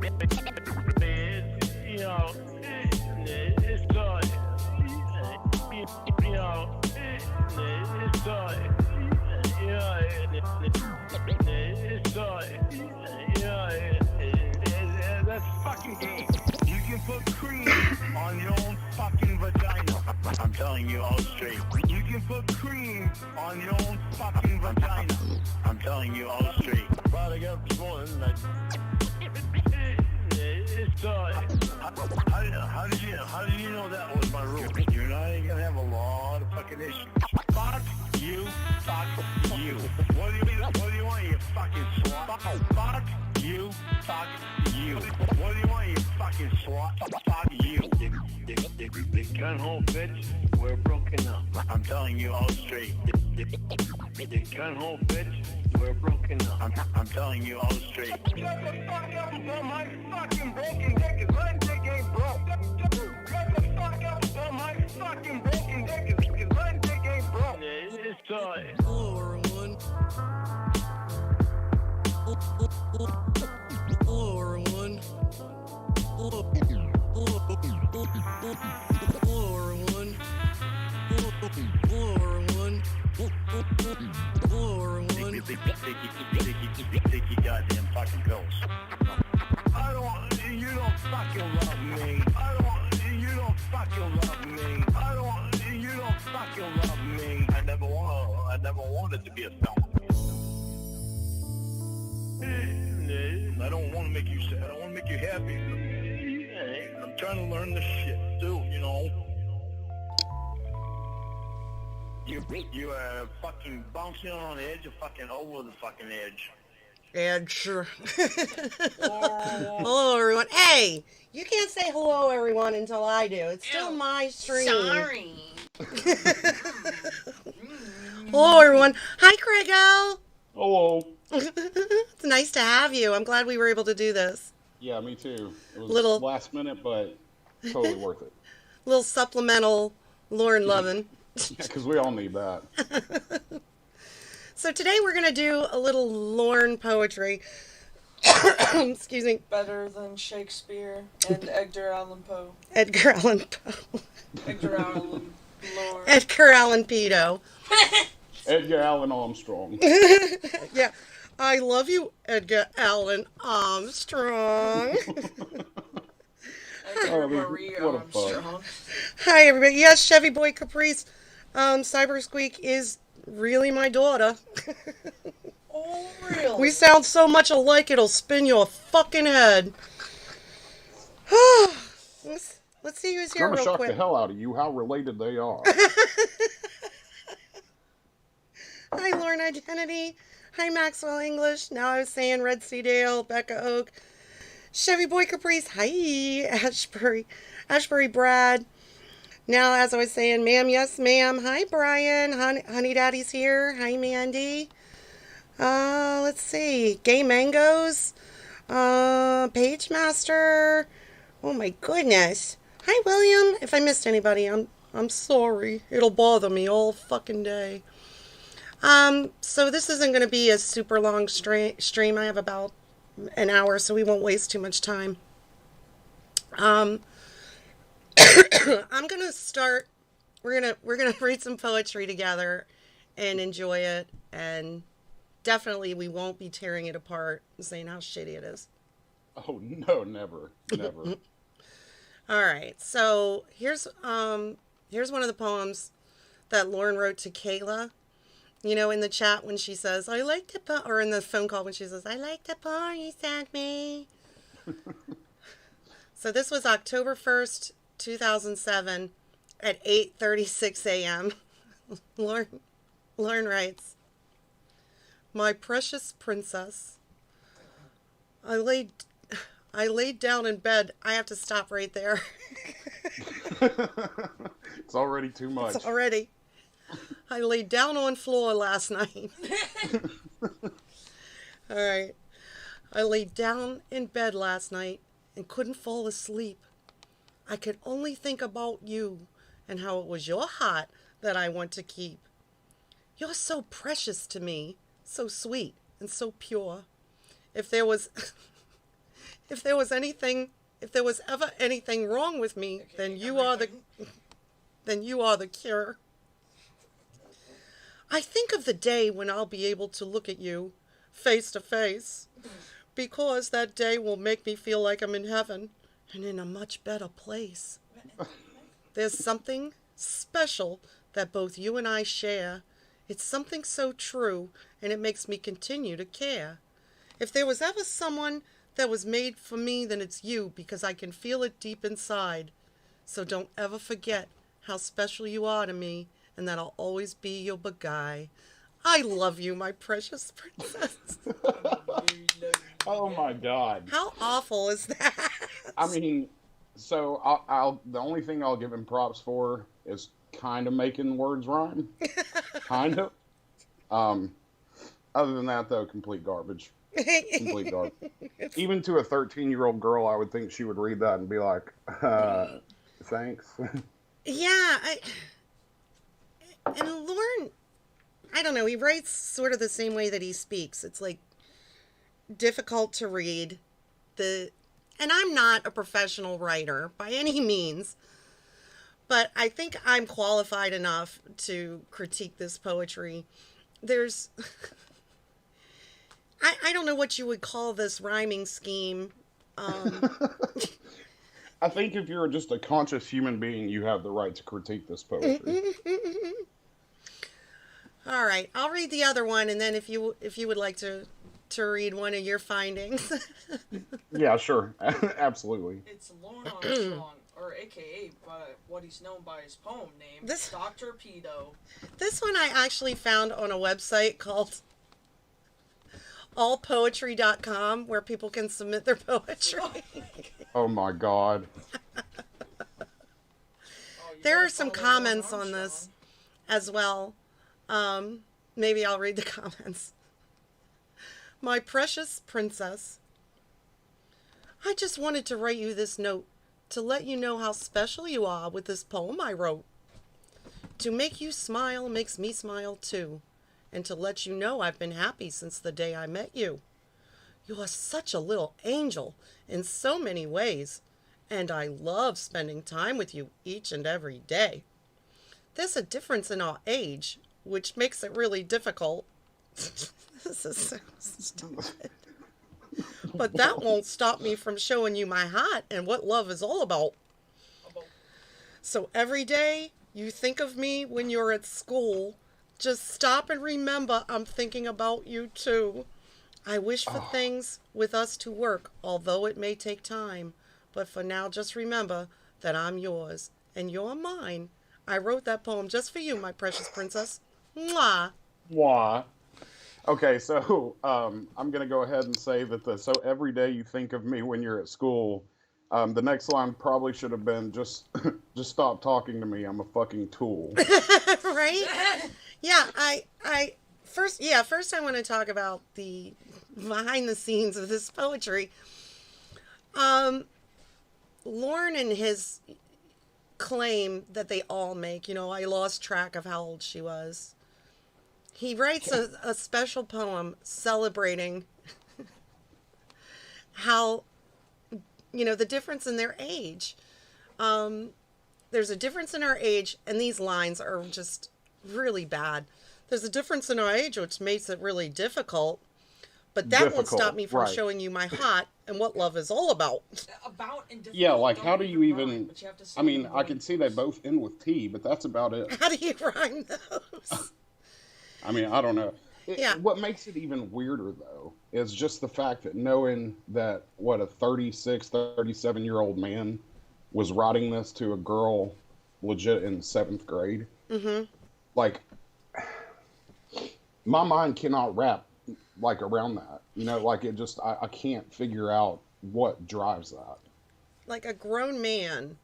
You know, it's good. You know, it's good. Yeah, it's good. Yeah, that's fucking gay. You can put cream on your own fucking vagina. I'm telling you all straight. You can put cream on your own fucking vagina. I'm telling you all straight. But I got this morning, like, it's how did you know that was my rule? You and I ain't gonna have a lot of fucking issues. Fuck you, fuck you. What do you want, you fucking swat? Fuck you, fuck you. What do you want, you fucking swat? Fuck you. They can't hold bitch, we're broken up. I'm telling you all straight. They can't hold bitch, we're broken up. I'm telling you all straight. Shut the fuck up about my fucking broken dick, cause my dick ain't broke. Shut the fuck up about my fucking broken dick, cause my dick ain't broke. It's time. Hello, everyone. Hello, everyone. Hello, everyone. Hello, everyone. Hello, everyone. Take your goddamn fucking pills. You don't fucking love me. You don't fucking love me. You don't fucking love me. I never wanted to be a felon. I don't want to make you sad. I don't want to make you happy. I'm trying to learn this shit too, you know. You are fucking bouncing on the edge of fucking over the fucking edge. And sure. Hello, everyone. Hey, you can't say hello, everyone, until I do. It's still my stream. Sorry. Hello, everyone. Hi, Craigo. Hello. It's nice to have you. I'm glad we were able to do this. Yeah, me too. It was Little- last minute, but totally worth it. Little supplemental Lauren lovin'. Yeah, because we all need that. So today we're going to do a little Lauren poetry. Excuse me. Better than Shakespeare and Edgar Allan Poe. Edgar Allan Poe. Edgar Allan Lord. Edgar Allan Pedo. Edgar Allan Armstrong. Yeah. I love you, Edgar Allan Armstrong. Edgar Marie what a fuck. Armstrong. Hi, everybody. Yes, Chevy Boy Caprice. Cyber Squeak is really my daughter. Oh, really? We sound so much alike, it'll spin your fucking head. Let's see who's here I'm gonna real shock quick. the hell out of you how related they are. Hi, Lauren Identity. Hi, Maxwell English. Now I was saying Red Sea Dale, Becca Oak, Chevy Boy Caprice. Hi, Ashbury Brad. Now, as I was saying, ma'am, yes, ma'am. Hi, Brian. Honey Daddy's here. Hi, Mandy. Let's see. Gay Mangoes. Page Master. Oh my goodness. Hi, William. If I missed anybody, I'm sorry. It'll bother me all fucking day. So this isn't going to be a super long stream. I have about an hour, so we won't waste too much time. I'm going to start. We're going to read some poetry together and enjoy it, and definitely we won't be tearing it apart and saying how shitty it is. Oh no, never. All right. So, here's one of the poems that Lauren wrote to Kayla. You know, in the chat when she says, I like the poem, or in the phone call when she says, I like the poem you sent me. So this was October 1st, 2007 at 8:36 a.m. Lauren writes, My precious princess, I laid down in bed. I have to stop right there. It's already too much. It's already. I laid down on floor last night. All right. I laid down in bed last night and couldn't fall asleep. I could only think about you and how it was your heart that I want to keep. You're so precious to me, so sweet and so pure. If there was If there was ever anything wrong with me, then you are the cure. I think of the day when I'll be able to look at you face to face, because that day will make me feel like I'm in heaven and in a much better place. There's something special that both you and I share. It's something so true, and it makes me continue to care. If there was ever someone that was made for me, then it's you, because I can feel it deep inside. So don't ever forget how special you are to me, and that I'll always be your big guy. I love you, my precious princess. Oh my God. How awful is that? I mean, so I'll the only thing I'll give him props for is kind of making words rhyme. Kind of. Other than that, though, complete garbage. Complete garbage. Even to a 13-year-old girl, I would think she would read that and be like, thanks. Yeah, and Lauren, I don't know, he writes sort of the same way that he speaks. It's like difficult to read. And I'm not a professional writer by any means, but I think I'm qualified enough to critique this poetry. There's I don't know what you would call this rhyming scheme. I think if you're just a conscious human being, you have the right to critique this poetry. All right, I'll read the other one, and then if you would like to read one of your findings. Yeah, sure. Absolutely. It's Lorne Armstrong, or AKA what he's known by his poem name, Dr. Pedo. This one I actually found on a website called allpoetry.com, where people can submit their poetry. Oh my God. There are some comments on this as well. Maybe I'll read the comments. My precious princess, I just wanted to write you this note to let you know how special you are with this poem I wrote. To make you smile makes me smile too, and to let you know I've been happy since the day I met you. You are such a little angel in so many ways, and I love spending time with you each and every day. There's a difference in our age, which makes it really difficult. This is so stupid. But that won't stop me from showing you my heart and what love is all about. So every day you think of me when you're at school, just stop and remember I'm thinking about you too. I wish for things with us to work, although it may take time. But for now, just remember that I'm yours and you're mine. I wrote that poem just for you, my precious princess. Mwah. Why? Okay, so I'm gonna go ahead and say that so every day you think of me when you're at school. The next line probably should have been just stop talking to me. I'm a fucking tool. Right? Yeah, first I want to talk about the behind the scenes of this poetry. Lauren and his claim that they all make, I lost track of how old she was. He writes a special poem celebrating how, the difference in their age. There's a difference in our age, and these lines are just really bad. There's a difference in our age, which makes it really difficult. But that won't stop me from showing you my heart and what love is all about. Yeah, like how do you even... I mean, I can see they both end with T, but that's about it. How do you rhyme those? I mean, I don't know. What makes it even weirder, though, is just the fact that knowing that, a 36, 37-year-old man was writing this to a girl legit in 7th grade. Mm-hmm. Like, my mind cannot wrap, around that. It just, I can't figure out what drives that. Like a grown man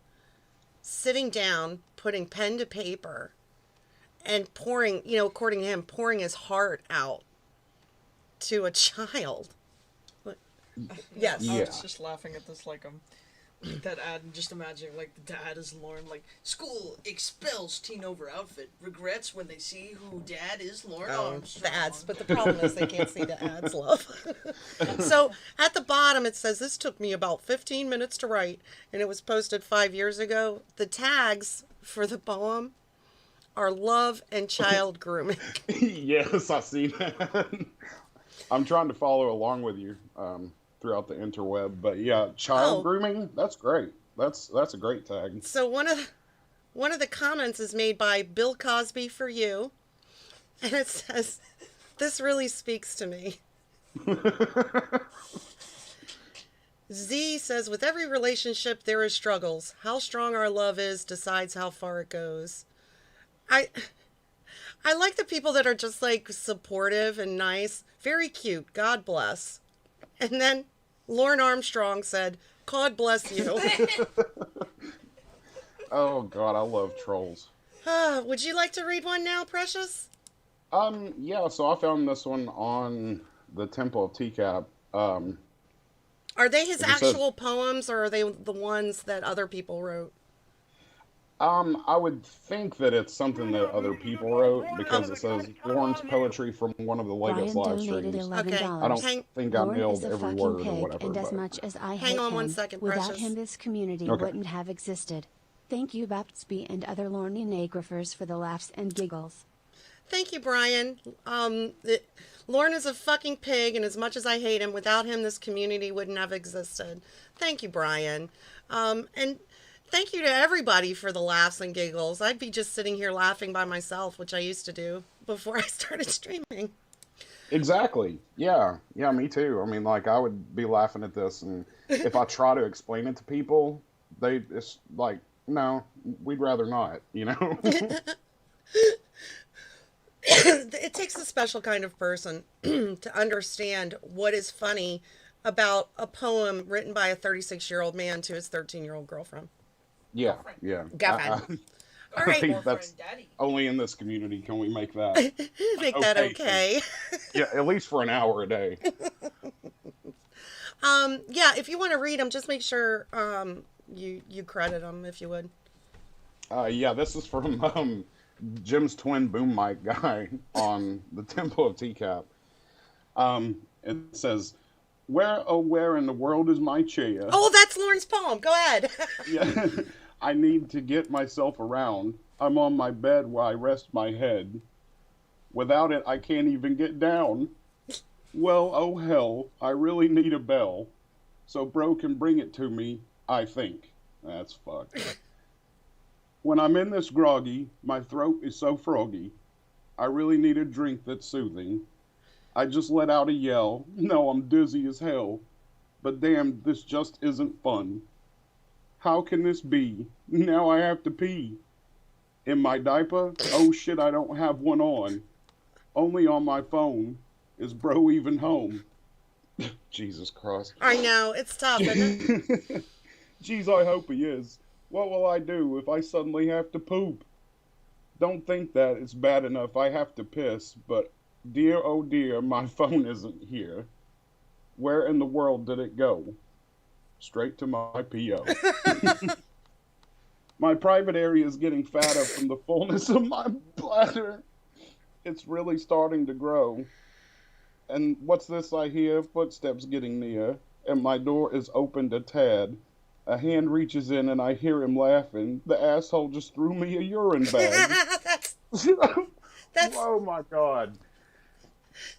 sitting down, putting pen to paper, and pouring, according to him, pouring his heart out to a child. Yes. I was just laughing at this that ad and just imagining like the dad is Lauren, like school expels teen over outfit, regrets when they see who dad is Lauren Armstrong. The ads, but the problem is they can't see the ads, love. So at the bottom it says, this took me about 15 minutes to write, and it was posted 5 years ago. The tags for the poem are love and child grooming. Yes, I see that. I'm trying to follow along with you throughout the interweb, but yeah, child grooming, that's great. That's a great tag. So one of the comments is made by Bill Cosby for you, and it says, this really speaks to me. Z says, with every relationship there is struggles. How strong our love is decides how far it goes. I like the people that are just like supportive and nice. Very cute. God bless. And then Lauren Armstrong said, God bless you. Oh God, I love trolls. Would you like to read one now, Precious? Yeah, so I found this one on the Temple of TCAP. Are they his actual poems, or are they the ones that other people wrote? I would think that it's something that other people wrote, because it says Lauren's poetry from one of the latest live streams. Okay. I don't think I nailed every word or whatever. And as much as I hang on 1 second, without Precious. him this community wouldn't have existed. Thank you Baptsby and other Lorninagraphers for the laughs and giggles. Thank you, Brian. Lauren is a fucking pig, and as much as I hate him, without him this community wouldn't have existed. Thank you, Brian. And thank you to everybody for the laughs and giggles. I'd be just sitting here laughing by myself, which I used to do before I started streaming. Exactly. Yeah, me too. I mean, like, I would be laughing at this, and if I try to explain it to people, it's like, no, we'd rather not, you know? It takes a special kind of person to understand what is funny about a poem written by a 36-year-old man to his 13-year-old girlfriend. Yeah. Girlfriend. All right. I think that's only in this community can we make that make that okay. Yeah, at least for an hour a day. Yeah, if you want to read them, just make sure you credit them, if you would. Yeah, this is from Jim's twin boom mic guy on the Temple of TCAP. It says, where in the world is my chair? Oh, that's Lauren's poem. Go ahead. Yeah, I need to get myself around. I'm on my bed where I rest my head. Without it, I can't even get down. Well, oh hell, I really need a bell. So bro can bring it to me, I think. That's fucked. When I'm in this groggy, my throat is so froggy. I really need a drink that's soothing. I just let out a yell. No, I'm dizzy as hell. But damn, this just isn't fun. How can this be? Now I have to pee. In my diaper? Oh shit, I don't have one on. Only on my phone. Is bro even home? Jesus Christ. I know, it's tough, isn't it? Jeez, I hope he is. What will I do if I suddenly have to poop? Don't think that it's bad enough I have to piss, but dear oh dear, my phone isn't here. Where in the world did it go? Straight to my P.O. My private area is getting fatter from the fullness of my bladder. It's really starting to grow. And what's this I hear? Footsteps getting near, and my door is opened a tad. A hand reaches in and I hear him laughing. The asshole just threw me a urine bag. That's oh my God.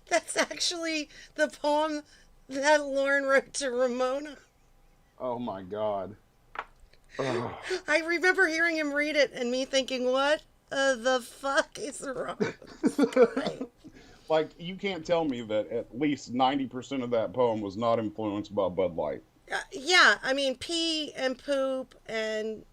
That's actually the poem that Lauren wrote to Ramona. Oh my God. Ugh. I remember hearing him read it and me thinking, what the fuck is wrong with this guy? Like, you can't tell me that at least 90% of that poem was not influenced by Bud Light. Yeah, I mean, pee and poop and,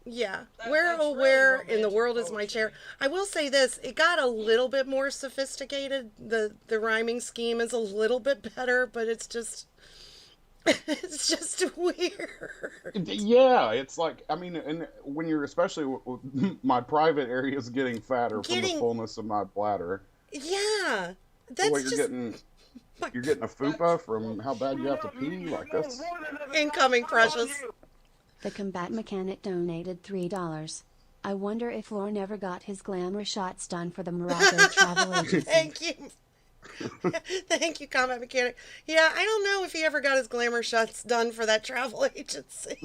yeah. Where in the world is my chair? I will say this, it got a little bit more sophisticated. The rhyming scheme is a little bit better, but it's just weird. Yeah, it's like, I mean, and when you're, especially my private area is getting fatter from the fullness of my bladder. Yeah, that's you're getting You're getting a fupa from how bad you have to pee? Like, that's... Incoming, Precious. The combat mechanic donated $3. I wonder if Lorne ever got his glamour shots done for the Morocco travel agency. Thank you. Thank you, Combat Mechanic. Yeah, I don't know if he ever got his glamour shots done for that travel agency.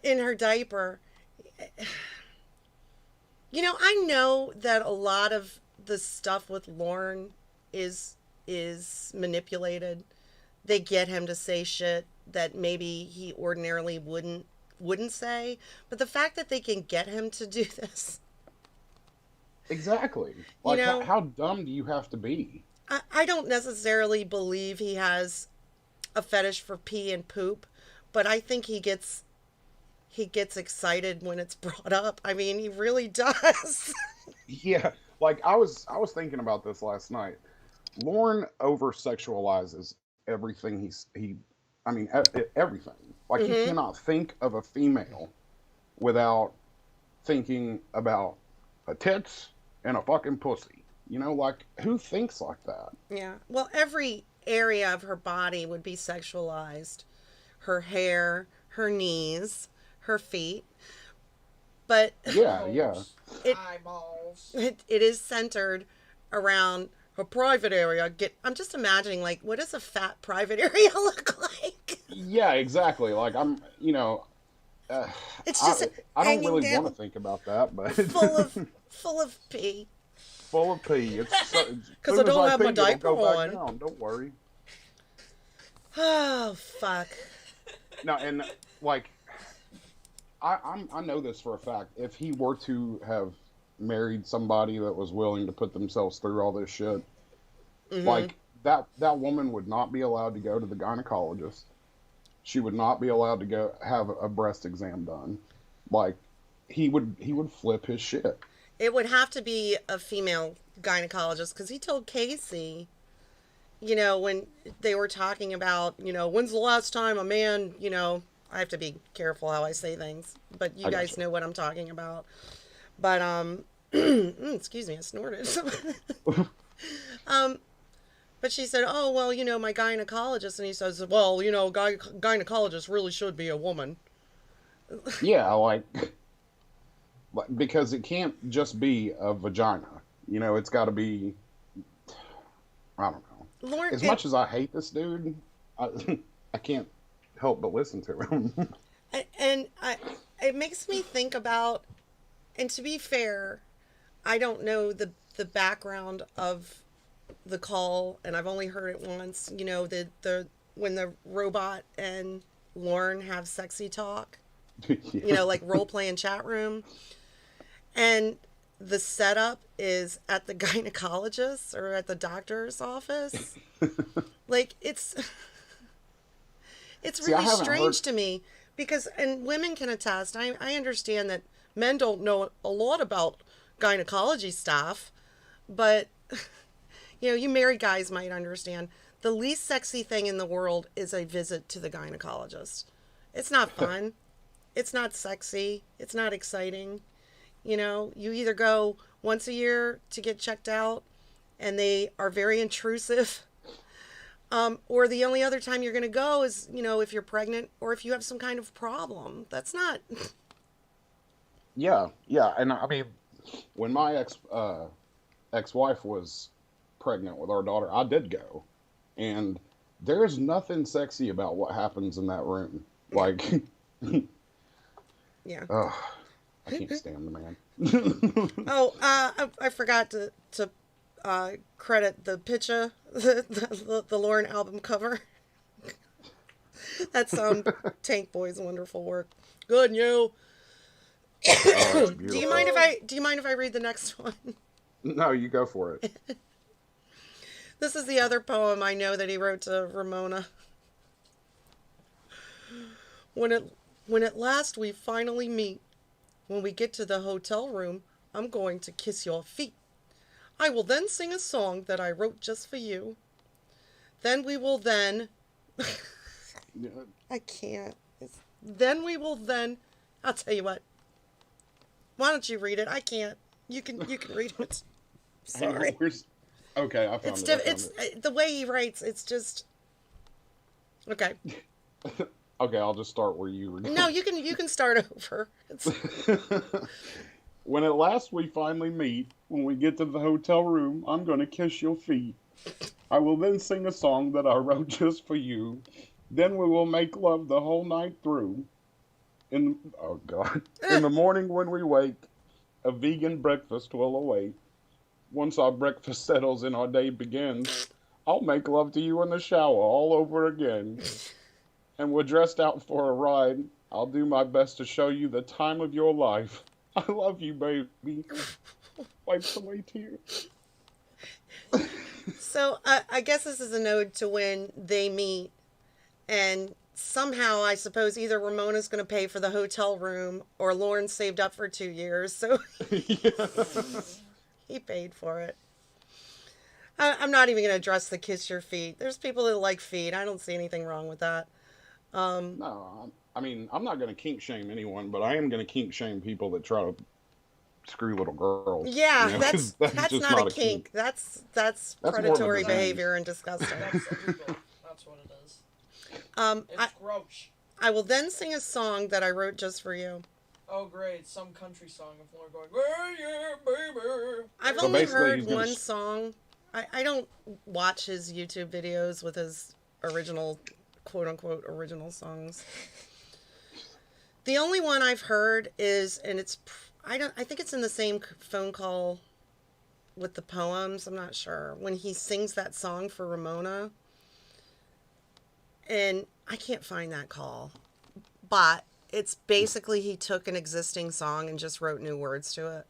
In her diaper. You know, I know that a lot of the stuff with Lorne is manipulated. They get him to say shit that maybe he ordinarily wouldn't say, but the fact that they can get him to do this. Exactly. Like, how dumb do you have to be? I don't necessarily believe he has a fetish for pee and poop, but I think he gets excited when it's brought up. I mean, he really does. Yeah, like I was thinking about this last night. Lorne over sexualizes everything everything. Like, he cannot think of a female without thinking about a tits and a fucking pussy. You know, like, who thinks like that? Yeah. Well, every area of her body would be sexualized. Her hair, her knees, her feet. But yeah. Eyeballs. It is centered around her private area. I'm just imagining, like, what does a fat private area look like? Yeah, exactly. Like, I'm, it's just I don't really down, want to think about that, but full of pee. Full of pee. Because I don't have my diaper on. Don't worry. Oh, fuck. No, and like, I know this for a fact. If he were to have married somebody that was willing to put themselves through all this shit, like, that woman would not be allowed to go to the gynecologist. She would not be allowed to go have a breast exam done. Like, he would flip his shit. It would have to be a female gynecologist, because he told Casey, when they were talking about, when's the last time a man, I have to be careful how I say things, but you guys know what I'm talking about. But, excuse me, I snorted. But she said, oh, well, my gynecologist, and he says, well, gynecologist really should be a woman. Yeah, like, because it can't just be a vagina. It's got to be, I don't know. Lauren, as much as I hate this dude, I can't help but listen to him. And it makes me think about, and to be fair, I don't know the background of the call, and I've only heard it once. The when the robot and Lauren have sexy talk, Yeah. like role play in chat room, and the setup is at the gynecologist or at the doctor's office. Like, it's really strange to me, because, and women can attest, I understand that men don't know a lot about gynecology stuff, but you married guys might understand. The least sexy thing in the world is a visit to the gynecologist. It's not fun. It's not sexy. It's not exciting. You either go once a year to get checked out, and they are very intrusive, or the only other time you're going to go is, if you're pregnant or if you have some kind of problem. That's not... Yeah. And I mean, when my ex-wife was pregnant with our daughter, I did go. And there's nothing sexy about what happens in that room. Like... Yeah. I can't stand the man. Oh, I forgot to credit the picture, the Lauren album cover. That's Tank Boi's wonderful work. Good, you. Oh, Do you mind if I read the next one? No, you go for it. This is the other poem I know that he wrote to Ramona. When at last we finally meet, when we get to the hotel room, I'm going to kiss your feet. I will then sing a song that I wrote just for you. Then we will then... I can't. I'll tell you what. Why don't you read it? I can't. You can read it. Sorry. Okay, I found it. It's the way he writes. It's just okay. Okay, I'll just start where you were going. No, you can start over. When at last we finally meet, when we get to the hotel room, I'm gonna kiss your feet. I will then sing a song that I wrote just for you. Then we will make love the whole night through. Oh God. In the morning when we wake, a vegan breakfast will await. Once our breakfast settles and our day begins, I'll make love to you in the shower all over again. And we're dressed out for a ride. I'll do my best to show you the time of your life. I love you, baby. Wipes away tears. So I guess this is an ode to when they meet, and somehow I suppose either Ramona's going to pay for the hotel room or Lauren saved up for 2 years, so he paid for it. I'm not even going to address the kiss your feet. There's people that like feet. I don't see anything wrong with that. No, I mean, I'm not going to kink shame anyone, but I am going to kink shame people that try to screw little girls. Yeah, you know, that's just not a kink. That's predatory more of a behavior and disgusting. That's illegal. That's what it is. It's gross. I will then sing a song that I wrote just for you. Oh, great. Some country song of Lauren going, "Hey, yeah, baby." I've only heard one song. I don't watch his YouTube videos with his original, quote-unquote, original songs. The only one I've heard is, and it's, I think it's in the same phone call with the poems, I'm not sure, when he sings that song for Ramona. And I can't find that call. But it's basically he took an existing song and just wrote new words to it.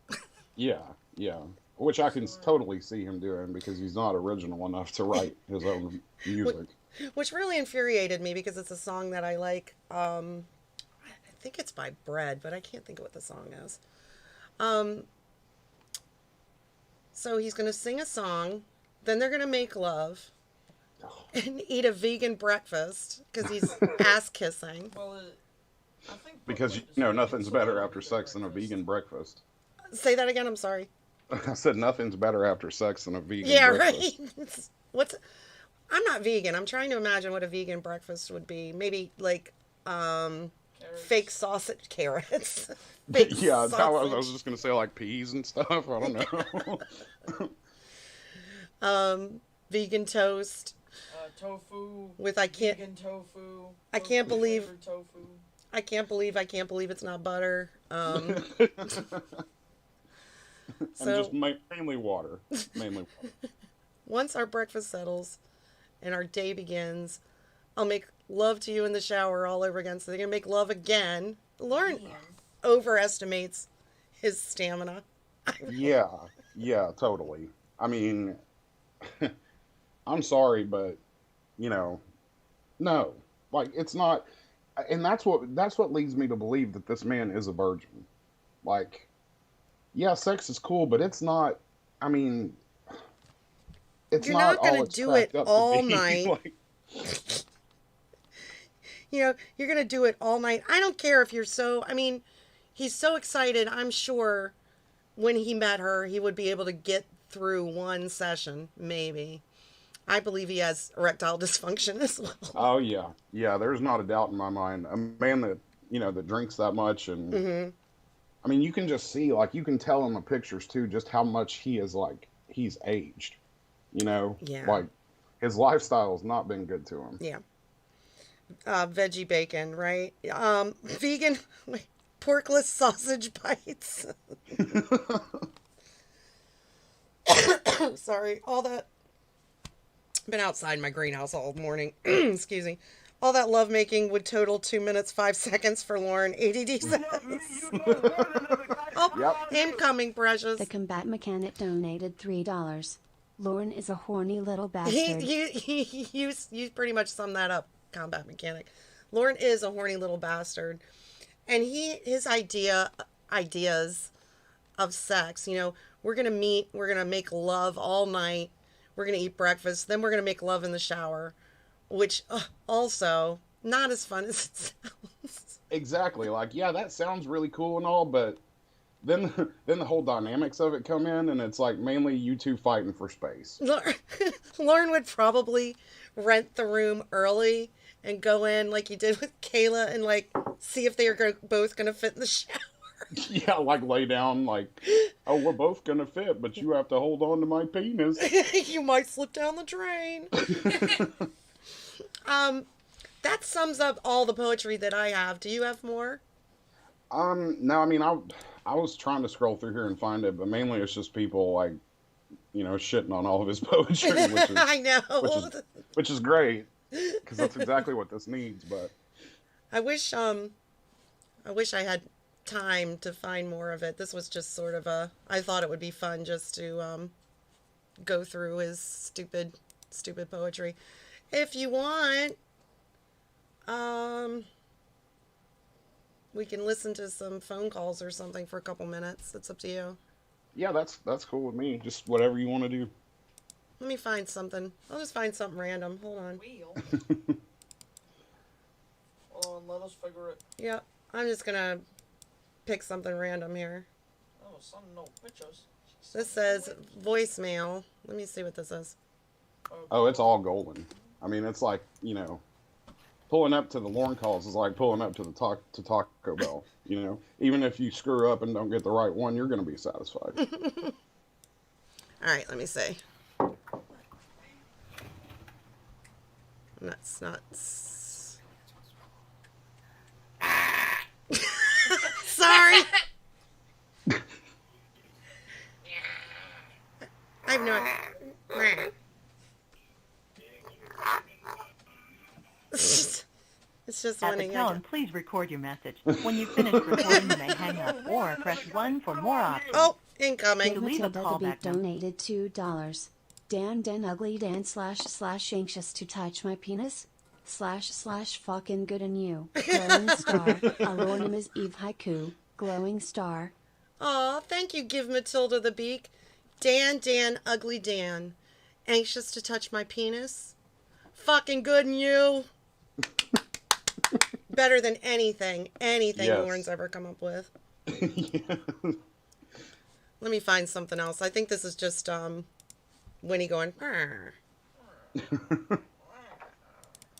Yeah. Which I can totally see him doing because he's not original enough to write his own music. Which really infuriated me because it's a song that I like. I think it's by Bread, but I can't think of what the song is. So he's going to sing a song, then they're going to make love, and eat a vegan breakfast because he's ass kissing. Well, I think because, nothing's better after sex than a vegan breakfast. Say that again, I'm sorry. I said nothing's better after sex than a vegan breakfast. Right. I'm not vegan. I'm trying to imagine what a vegan breakfast would be. Maybe like fake sausage, carrots. Fake yeah, sausage. I was just gonna say like peas and stuff. I don't know. Vegan toast. Tofu. With vegan tofu. I can't believe. Tofu. I can't believe it's not butter. And just mainly water. Once our breakfast settles and our day begins, I'll make love to you in the shower all over again. So they're going to make love again. Lauren overestimates his stamina. Yeah, totally. I mean, I'm sorry, but, no. Like, it's not... And that's what leads me to believe that this man is a virgin. Like... Yeah, sex is cool, but it's not. I mean, it's You're not going to do it all night. Like... You're going to do it all night. I don't care if you're so. I mean, he's so excited. I'm sure when he met her, he would be able to get through one session, maybe. I believe he has erectile dysfunction as well. Oh yeah. There's not a doubt in my mind. A man that that drinks that much and. Mm-hmm. I mean, you can just see, like, you can tell in the pictures, too, just how much he's aged, Yeah. Like, his lifestyle has not been good to him. Yeah. Veggie bacon, right? Vegan, porkless sausage bites. Sorry, all that. Been outside my greenhouse all morning. Excuse me. All that lovemaking would total 2 minutes, 5 seconds for Lauren. ADD says. I'm coming, precious. The combat mechanic donated $3. Lauren is a horny little bastard. You pretty much summed that up, combat mechanic. Lauren is a horny little bastard. And his ideas of sex, we're going to meet, we're going to make love all night, we're going to eat breakfast, then we're going to make love in the shower. Which also not as fun as it sounds. Exactly. Like, yeah, that sounds really cool and all, but then then the whole dynamics of it come in, and it's like mainly you two fighting for space. Lauren would probably rent the room early and go in like you did with Kayla and like see if they are both going to fit in the shower. Yeah, like lay down, like, oh, we're both gonna fit, but you have to hold on to my penis. You might slip down the drain. That sums up all the poetry that I have. Do you have more? No, I mean, I was trying to scroll through here and find it, but mainly it's just people like, shitting on all of his poetry, which is I know, which is great because that's exactly what this needs. But I wish I had time to find more of it. This was just sort of I thought it would be fun just to go through his stupid poetry. If you want, we can listen to some phone calls or something for a couple minutes. It's up to you. Yeah, that's cool with me. Just whatever you want to do. Let me find something. I'll just find something random. Hold on. Hold on, let us figure it. Yep. I'm just gonna pick something random here. Oh, son, no pictures. This says voicemail. Let me see what this is. Oh, it's all golden. I mean, it's like, pulling up to the Lorne calls is like pulling up to the Taco Bell. Even if you screw up and don't get the right one, you're going to be satisfied. All right, let me see. That's not. Sorry. I have no. It's just At the winning. tone, please record your message. When you finish recording, you may hang up or press 1 for more options. Oh, incoming. To leave a Matilda the callback Beat donated $2. Dan ugly Dan / anxious to touch my penis / fucking good on you. Glowing star. Our name is Eve haiku. Glowing star. Aw, thank you, Give Matilda the Beak. Dan, ugly Dan. Anxious to touch my penis? Fucking good in you. Better than anything Yes. Lauren's ever come up with. Yeah. Let me find something else. I think this is just Winnie going. Arr.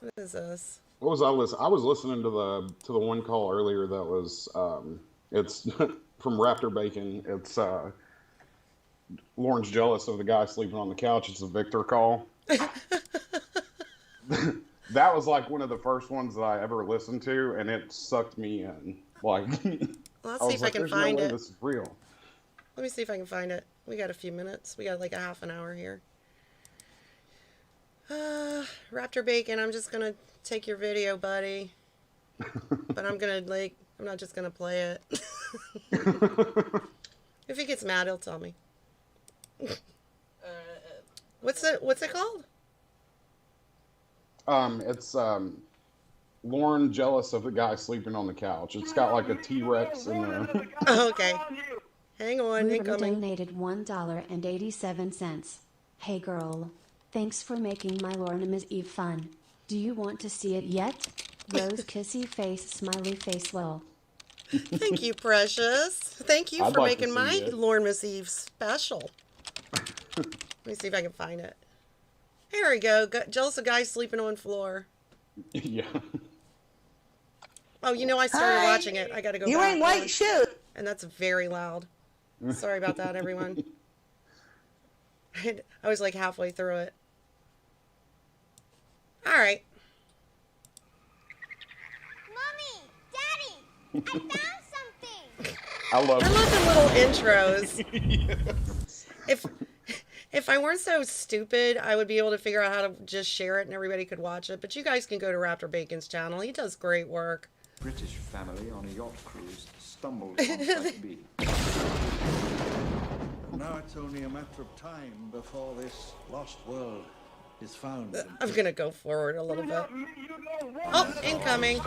What is this? What was I listening? I was listening to the one call earlier that was it's from Raptor Bacon. It's Lauren's jealous of the guy sleeping on the couch. It's a Victor call. That was like one of the first ones that I ever listened to, and it sucked me in. Like, Let's see if I can find it. This is real. Let me see if I can find it. We got a few minutes. We got like a half an hour here. Raptor Bacon, I'm just gonna take your video, buddy. But I'm not just gonna play it. If he gets mad, he'll tell me. What's it called? It's Lauren jealous of the guy sleeping on the couch. It's got like a T-Rex in there. Oh, okay. Hang on, Ruben incoming. donated $1.87. Hey girl. Thanks for making my Lorna Eve fun. Do you want to see it yet? Rose kissy face smiley face lol. Thank you, precious. Thank you I'd for like to making see my it. Lord Miss Eve special. Let me see if I can find it. There we go. Jealous of guy sleeping on floor. Yeah. Oh, I started watching it. I gotta go You back. ain't white shit. And that's very loud. Sorry about that, everyone. I was like halfway through it. All right. Mommy, Daddy, I found something. I love I it. love the little intros. Yes. If I weren't so stupid, I would be able to figure out how to just share it and everybody could watch it. But you guys can go to Raptor Bacon's channel. He does great work. British family on a yacht cruise stumbled on Tank Boi. Now it's only a matter of time before this lost world is found. I'm going to go forward a little bit. Oh, incoming.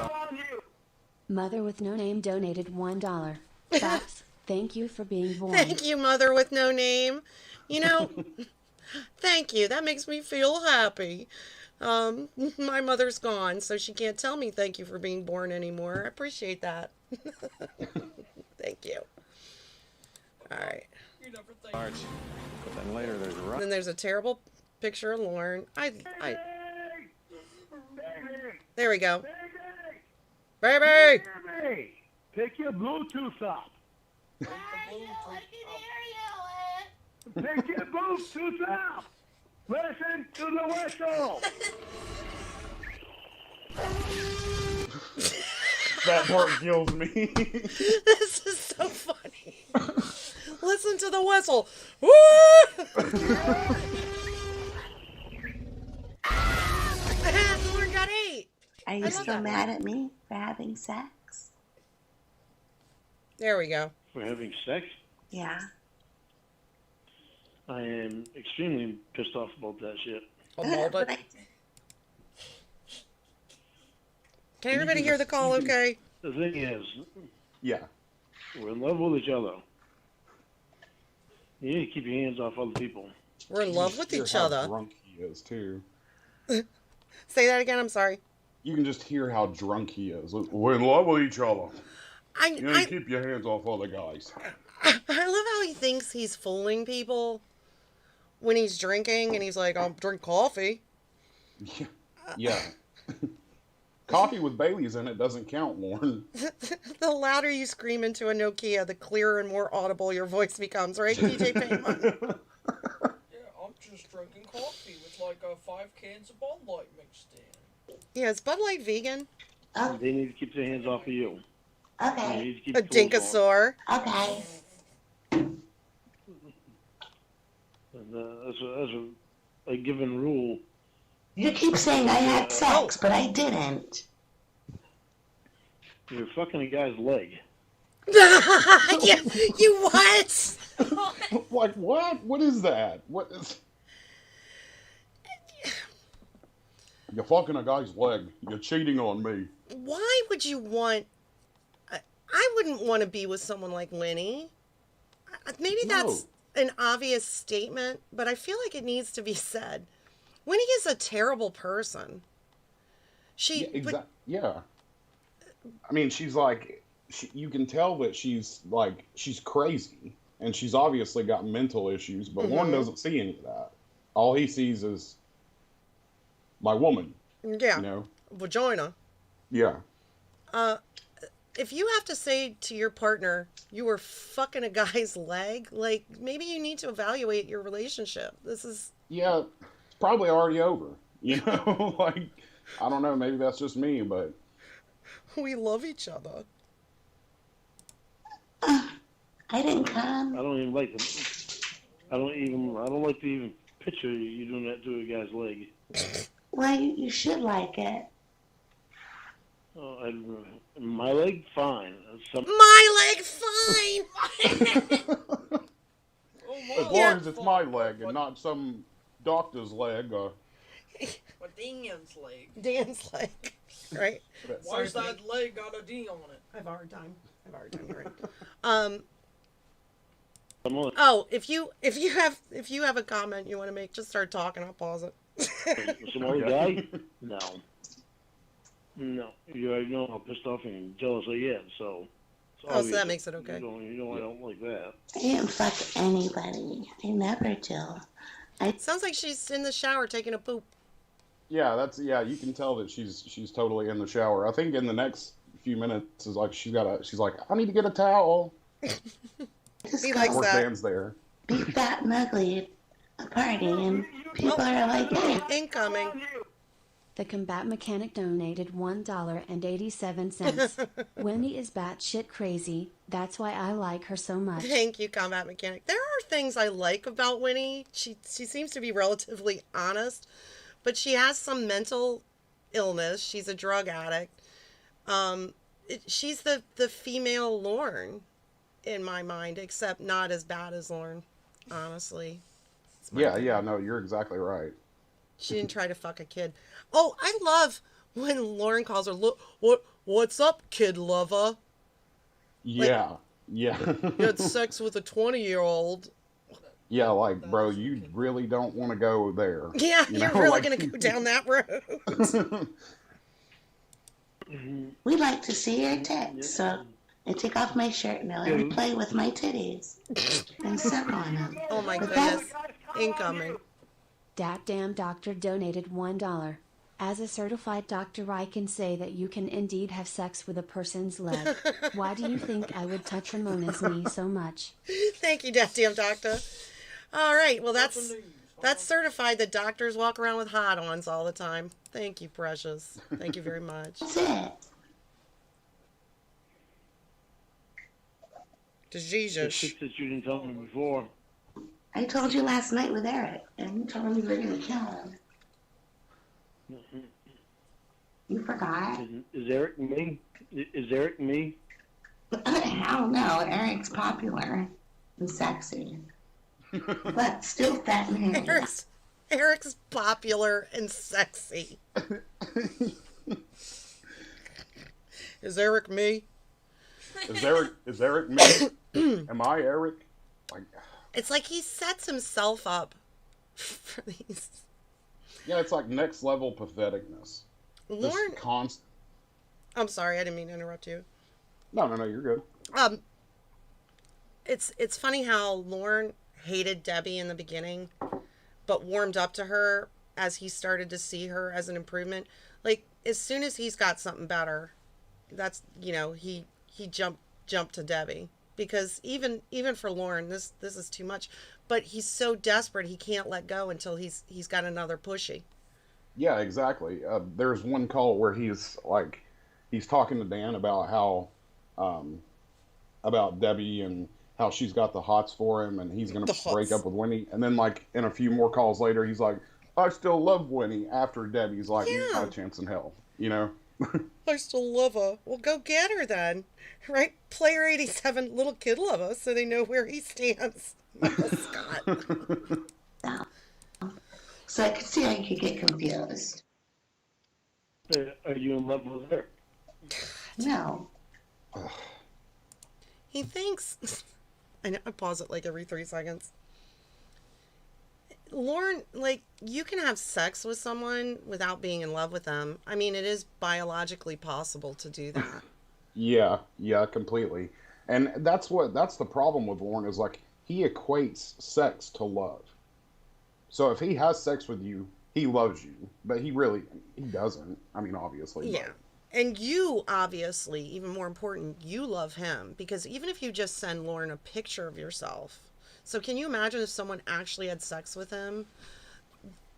Mother with no name donated $1. Babs, thank you for being born. Thank you, Mother with no name. Thank you. That makes me feel happy. My mother's gone, so she can't tell me thank you for being born anymore. I appreciate that. Thank you. All right. You never think. But then later there's a Then there's a terrible picture of Lauren. There we go. Baby! Baby, pick your Bluetooth up. Pick your Bluetooth up. Listen to the whistle. That part kills me. This is so funny. Listen to the whistle. Woo! Lauren got 8. Are you still mad at me for having sex? There we go. For having sex? Yeah. I am extremely pissed off about that shit. Can everybody hear the call okay? The thing is, yeah, we're in love with each other. You need to keep your hands off other people. We're in love with each other. How drunk he is too. Say that again. I'm sorry. You can just hear how drunk he is. We're in love with each other. You need to keep your hands off other guys. I love how he thinks he's fooling people when he's drinking, and he's like, "I'll drink coffee." Yeah. Coffee with Bailey's in it doesn't count, Lauren. The louder you scream into a Nokia, the clearer and more audible your voice becomes, right, DJ Payman? Yeah, I'm just drinking coffee with like 5 cans of Bud Light mixed in. Yeah, is Bud Light vegan? Oh. They need to keep their hands off of you. Okay. A dinkosaur. Okay. And, that's a given rule. You keep saying I had sex, but I didn't. You're fucking a guy's leg. You what? Like what? What is that? What is? You're fucking a guy's leg. You're cheating on me. Why would you want... I wouldn't want to be with someone like Winnie. Maybe that's an obvious statement, but I feel like it needs to be said. Winnie is a terrible person. Yeah. I mean, she's like... you can tell that she's crazy. And she's obviously got mental issues, but Lauren doesn't see any of that. All he sees is my woman. Yeah. You know? Vagina. Yeah. If you have to say to your partner, you were fucking a guy's leg, like, maybe you need to evaluate your relationship. This is... Yeah, it's probably already over. You know? Like, I don't know, maybe that's just me, but... We love each other. I didn't come. I don't even like them. I don't like to even picture you doing that to a guy's leg. Well, you should like it. My leg, fine. My leg, fine! As long as it's my leg and not some doctor's leg or... Or Dan's leg. Dan's leg, right? Why's that leg got a D on it? I have a hard time. Right. Oh, if you have a comment you want to make, just start talking. I'll pause it. Some other guy? No. You already know how pissed off and jealous I am, so... So that makes it okay. You know I don't like that. I didn't fuck anybody. I never do. Sounds like she's in the shower taking a poop. Yeah, you can tell that she's totally in the shower. I think in the next few minutes is like she's like, I need to get a towel. He likes that. Dan's there. Be fat and ugly at a party and people are like, hey. Incoming. The combat mechanic donated $1.87. Wendy is batshit crazy. That's why I like her so much. Thank you, combat mechanic. There are things I like about Winnie. She seems to be relatively honest, but she has some mental illness. She's a drug addict. She's the female Lorne in my mind, except not as bad as Lorne, honestly. Yeah, no, you're exactly right. She didn't try to fuck a kid. Oh, I love when Lauren calls her, "Look, what's up, kid lover?" Yeah. You had sex with a 20-year-old. Yeah, like, bro, you really don't want to go there. Yeah, you're really going to go down that road. We like to see your tits, so I take off my shirt and I let him play with my titties and suck on them. Oh my But goodness. Incoming. Dat damn doctor donated $1. As a certified doctor, I can say that you can indeed have sex with a person's leg. Why do you think I would touch Ramona's knee so much? Thank you, Death Damn Doctor. All right, well, that's certified that doctors walk around with hot-ons all the time. Thank you, Precious. Thank you very much. That's it. Jesus. It's that you didn't tell me before. I told you last night with Eric, and you told me you were going to kill him. You forgot? Is Eric me? Is Eric me? Hell no, Eric's popular and sexy. But still fat and hairy. Eric's popular and sexy. Is Eric me? Is Eric me? Am I Eric? It's like he sets himself up for these. Yeah, it's like next level patheticness. Lauren, just I'm sorry, I didn't mean to interrupt you. No, you're good. It's funny how Lauren hated Debbie in the beginning, but warmed up to her as he started to see her as an improvement. Like, as soon as he's got something better, that's, he jumped to Debbie. Because even for Lauren, this is too much. But he's so desperate he can't let go until he's got another pushy. Yeah, exactly. There's one call where he's talking to Dan about how about Debbie and how she's got the hots for him, and he's gonna break up with Winnie. And then in a few more calls later, he's like, "I still love Winnie." After Debbie's like, "Not a chance in hell," I still love her. Well, go get her then, right? Player 87, little kid lover, so they know where he stands. Michael Scott. So I could see how you could get confused. Are you in love with her? No. He thinks. I pause it every 3 seconds. Lauren, you can have sex with someone without being in love with them. I mean, it is biologically possible to do that. Yeah, completely. And that's the problem with Lauren is he equates sex to love. So if he has sex with you, he loves you, but he doesn't. I mean, obviously. Yeah. But. And you, obviously, even more important, you love him, because even if you just send Lauren a picture of yourself. So can you imagine if someone actually had sex with him?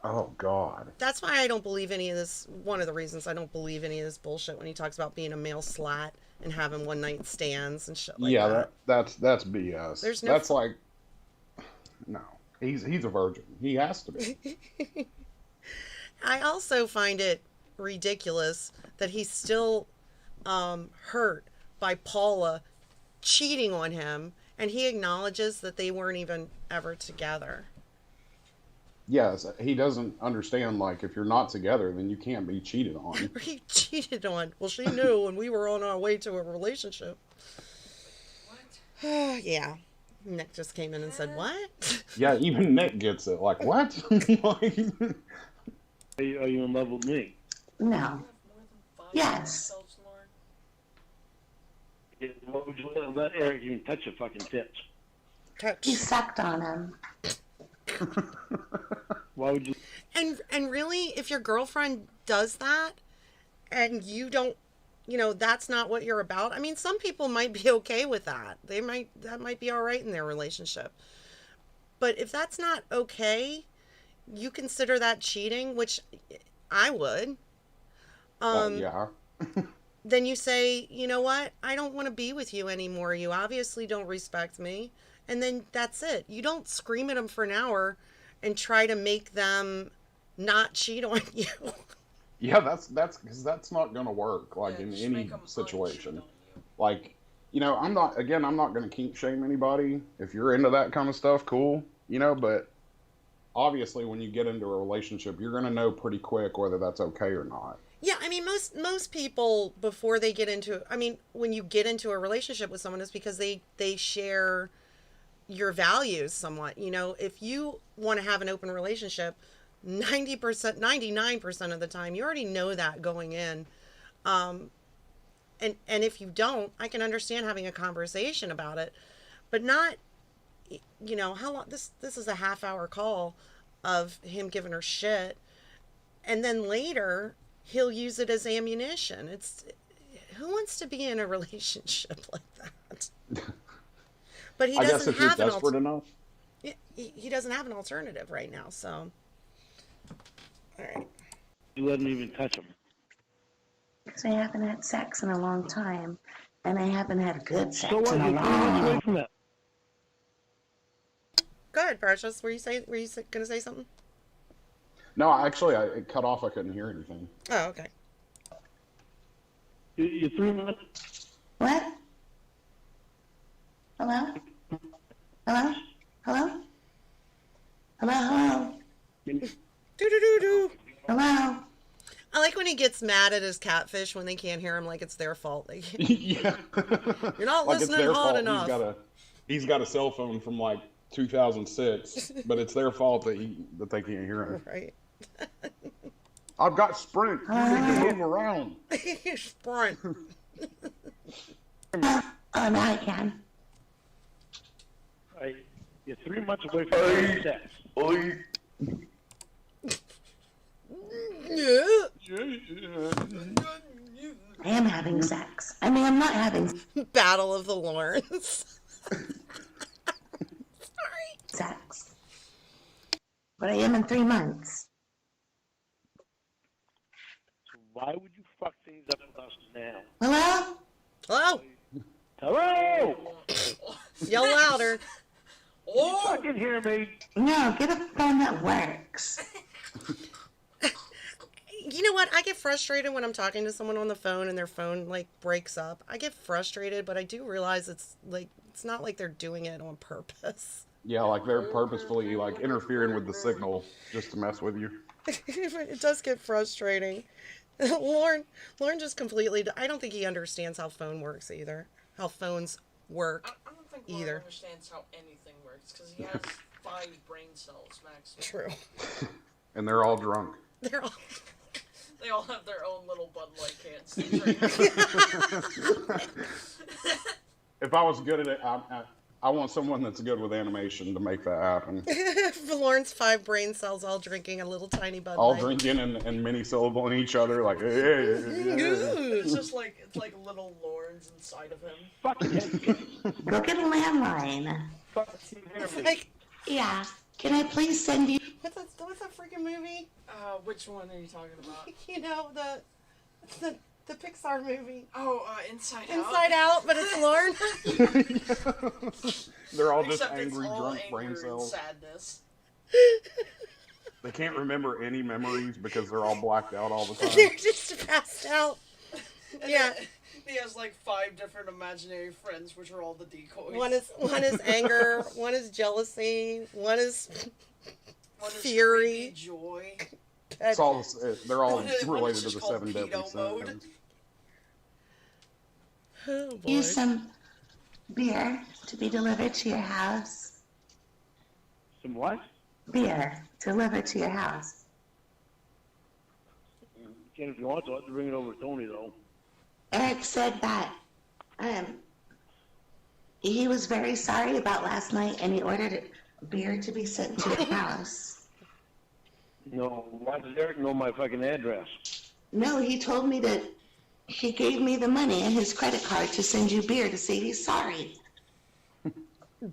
Oh, God. That's why I don't believe any of this. One of the reasons I don't believe any of this bullshit when he talks about being a male slut and having one-night stands and shit like that. Yeah, that's BS. There's no... No. He's a virgin. He has to be. I also find it ridiculous that he's still hurt by Paula cheating on him, and he acknowledges that they weren't even ever together. Yes, he doesn't understand, if you're not together, then you can't be cheated on. He cheated on. Well, she knew, and we were on our way to a relationship. What? Yeah. Nick just came in and said, what? Yeah, even Nick gets it. What? Are you in love with me? No. Yes. What would you let Eric even touch your fucking tits? He sucked on him. Why would you? And really, if your girlfriend does that, and you don't, that's not what you're about. I mean, some people might be okay with that. That might be all right in their relationship. But if that's not okay, you consider that cheating, which I would. Yeah. Then you say, you know what? I don't want to be with you anymore. You obviously don't respect me. And then that's it. You don't scream at them for an hour and try to make them not cheat on you. Yeah, that's because that's not going to work, in any situation. I'm not going to kink shame anybody. If you're into that kind of stuff, cool. But obviously when you get into a relationship, you're going to know pretty quick whether that's okay or not. Yeah, I mean, most people, before they get into, when you get into a relationship with someone, it's because they share your values somewhat. If you want to have an open relationship, 90%, 99% of the time, you already know that going in. And and if you don't, I can understand having a conversation about it, but not, how long, this is a half-hour call of him giving her shit, and then later he'll use it as ammunition. Who wants to be in a relationship like that? But he doesn't guess if you're have desperate enough. He doesn't have an alternative right now, so. All right. You let him even touch him. Because I haven't had sex in a long time, and I haven't had good sex So what? in a You're 3 months long away from that. Go ahead, Precious. Were you gonna say something? No, actually, it cut off. I couldn't hear anything. Oh, okay. You're 3 months. What? Hello? Hello? Hello? Hello? Hello? Do. Hello? I like when he gets mad at his catfish when they can't hear him, like it's their fault. Yeah. You're not Like listening hard enough. He's got a cell phone from like 2006, but it's their fault that they can't hear him. Right. I've got Sprint. You need to move around. Sprint. Oh, now I can. You're 3 months away from having sex. I am having sex. I mean, I'm not having Battle of the Lawrence. sex. But I am in 3 months. So why would you fuck things up with us now? Hello? Hello? Hello? Yell louder. You fucking hear me? No, get a phone that works. You know what? I get frustrated when I'm talking to someone on the phone and their phone breaks up. I get frustrated, but I do realize it's not like they're doing it on purpose. Yeah, like they're purposefully interfering with the signal just to mess with you. It does get frustrating. Lauren just completely. I don't think he understands how phone works either. How phones work. I don't think Lauren understands how anything works because he has 5 brain cells, Max. True. And they're all drunk. They all have their own little Bud Light cans to drink. If I was good at it, I want someone that's good with animation to make that happen. Lauren's 5 brain cells all drinking a little tiny Bud Light. All drinking and mini-syllabling each other like, hey. It's just it's like little Laurens inside of him. Go get a landline. Yeah. Can I please send you... What's that freaking movie? Which one are you talking about? You know, the Pixar movie. Oh, Inside Out. Inside Out, but it's Lauren. They're all just Except angry, it's all drunk anger brain cells. And sadness. They can't remember any memories because they're all blacked out all the time. They're just passed out. Yeah. He has 5 different imaginary friends, which are all the decoys. One is anger, one is jealousy, one is fury, joy. It's all, they're all related to the 7 deadly sins. Oh, boy. Use some beer to be delivered to your house. Some what? Beer delivered to your house. Ken, if you want to, I'll have to bring it over to Tony, though. Eric said that he was very sorry about last night and he ordered beer to be sent to your house. No, why does Eric know my fucking address? No, he told me that he gave me the money and his credit card to send you beer to say he's sorry.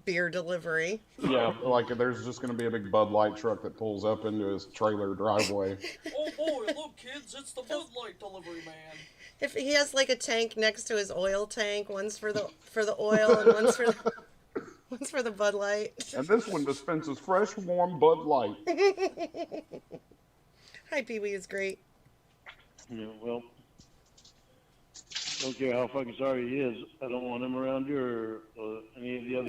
Beer delivery. Yeah, there's just going to be a big Bud Light truck that pulls up into his trailer driveway. Oh boy, look kids, it's the Bud Light delivery man. If he has a tank next to his oil tank, one's for the oil and one's for the Bud Light. And this one dispenses fresh, warm Bud Light. Hi, Pee Wee is great. Yeah, well, don't care how fucking sorry he is. I don't want him around you or any of the other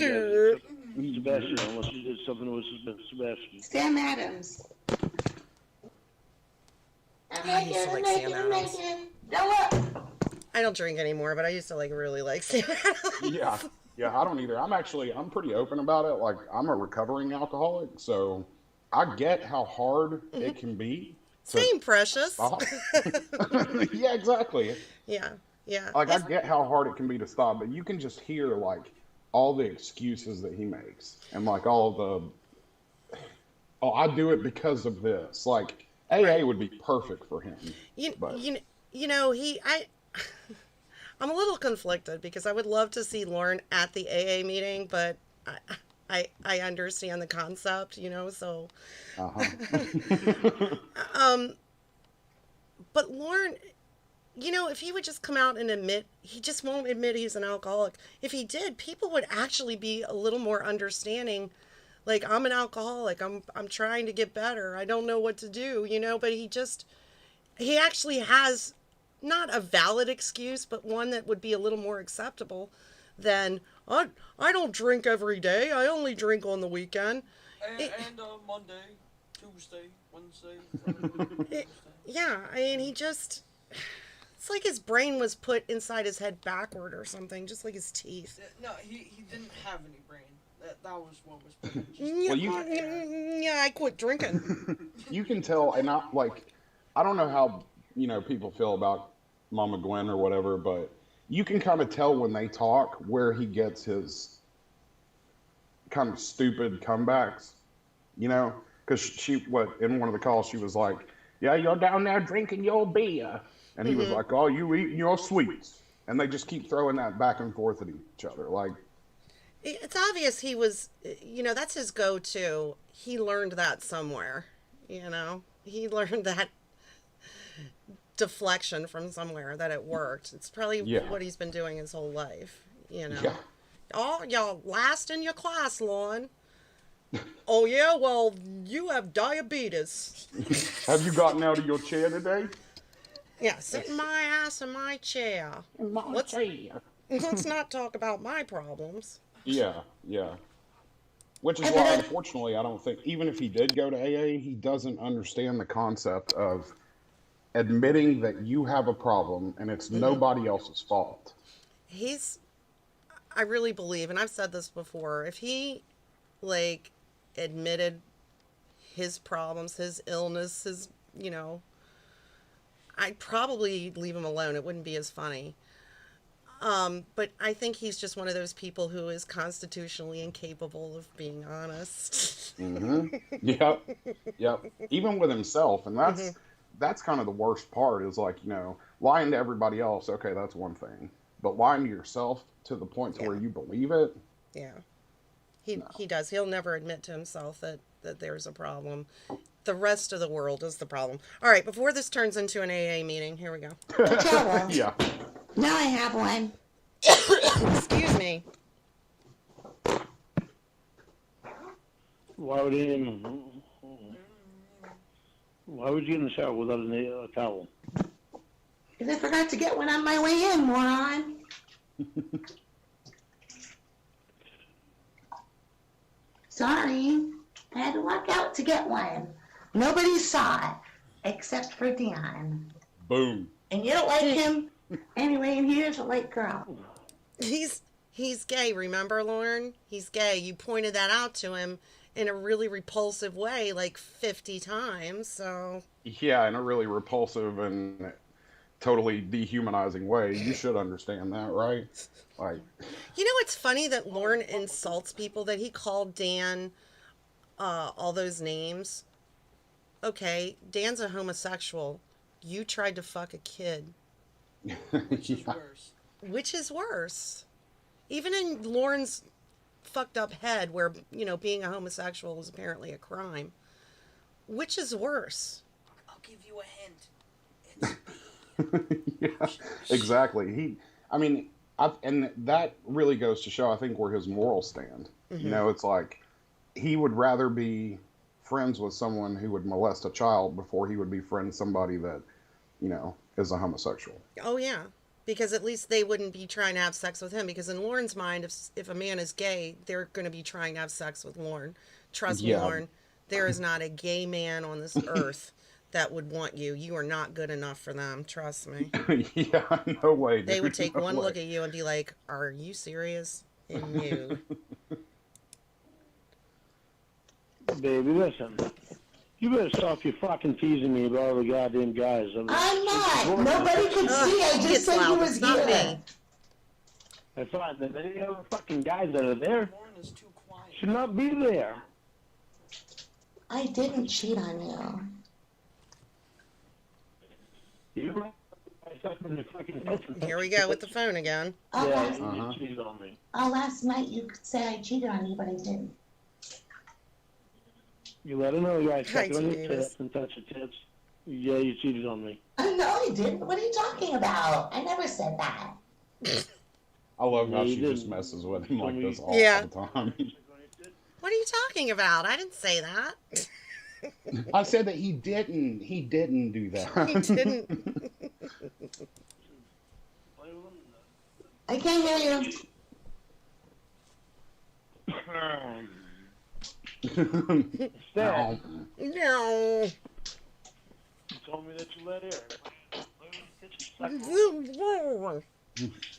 guys except Sebastian, unless he did something with Sebastian. Sam Adams. I used to like Sam Adams. I don't drink anymore, but I used to really like Sam Adams. Yeah, I don't either. I'm pretty open about it. I'm a recovering alcoholic, so I get how hard it can be. Same, Precious. Yeah, exactly. Yeah. Yeah. Like, I get how hard it can be to stop, but you can just hear, like, all the excuses that he makes. And, like, all the, oh, I do it because of this. Like, AA would be perfect for him. You, But you, you know, I'm a little conflicted because I would love to see Lauren at the AA meeting, but I understand the concept, so. But Lauren, if he would just come out and admit, he just won't admit he's an alcoholic. If he did, people would actually be a little more understanding. Like, I'm an alcoholic. I'm trying to get better. I don't know what to do, but he actually has not a valid excuse, but one that would be a little more acceptable than, I don't drink every day. I only drink on the weekend. And Monday, Tuesday, Wednesday. Yeah, I mean, it's like his brain was put inside his head backward or something, just like his teeth. No, he didn't have any brain. That was what was put yeah, I quit drinking. You can tell, and I don't know how, people feel about Mama Gwen or whatever, but you can kind of tell when they talk where he gets his kind of stupid comebacks, because in one of the calls, she was like, yeah, you're down there drinking your beer. And he was like, oh, you eating your sweets. And they just keep throwing that back and forth at each other. Like, it's obvious he was, that's his go-to. He learned that somewhere, He learned that deflection from somewhere, that it worked. It's probably what he's been doing his whole life, Yeah. Oh, y'all last in your class, Lauren. Oh, yeah? Well, you have diabetes. Have you gotten out of your chair today? Yeah, sit my ass in my chair. Let's not talk about my problems. Yeah. Which is why, unfortunately, I don't think, even if he did go to AA, he doesn't understand the concept of admitting that you have a problem and it's nobody else's fault. I really believe, and I've said this before, if he, admitted his problems, his illness, I'd probably leave him alone. It wouldn't be as funny. But I think he's just one of those people who is constitutionally incapable of being honest. Yep. Even with himself. And that's kind of the worst part is lying to everybody else. Okay, that's one thing. But lying to yourself to the point to where you believe it. Yeah. He does. He'll never admit to himself that there's a problem. The rest of the world is the problem. All right, before this turns into an AA meeting, here we go. Yeah. Now I have one. Excuse me. Why would he in the shower without a towel? Because I forgot to get one on my way in, moron. Sorry. I had to walk out to get one. Nobody saw it except for Dion. Boom. And you don't like him anyway, and he is a light girl. He's gay, remember, Lauren? He's gay. You pointed that out to him in a really repulsive way 50 times, so... Yeah, in a really repulsive and totally dehumanizing way. You should understand that, right? It's funny that Lauren insults people, that he called Dan all those names. Okay, Dan's a homosexual. You tried to fuck a kid. Which is worse. Which is worse. Even in Lauren's fucked up head where, being a homosexual is apparently a crime. Which is worse? I'll give you a hint. It's B. Yeah, exactly. And that really goes to show, I think, where his morals stand. It's like he would rather be friends with someone who would molest a child before he would be friends with somebody that, is a homosexual. Oh, yeah. Because at least they wouldn't be trying to have sex with him. Because in Lauren's mind, if a man is gay, they're going to be trying to have sex with Lauren. Trust me, Lauren, there is not a gay man on this earth that would want you. You are not good enough for them. Trust me. Yeah, no way. Dude. They would take one look at you and be like, are you serious? And you. Baby, listen. You better stop your fucking teasing me about all the goddamn guys. I'm not. Nobody could see. I just said he was not here. me. I thought that any other fucking guys that are there should not be there. I didn't cheat on you. You Here we go with the phone again. Oh, yeah, you cheated on me. Last night you could say I cheated on you, but I didn't. You let another guy Hi, suck on your Davis. tits and touch your tits. Yeah, you cheated on me. No, I didn't. What are you talking about? I never said that. I love how Yeah, she you just didn't. messes with him like this all Yeah. the time. What are you talking about? I didn't say that. I said that he didn't. He didn't do that. He didn't. I can't hear you. Stan, No. you told me that you let air.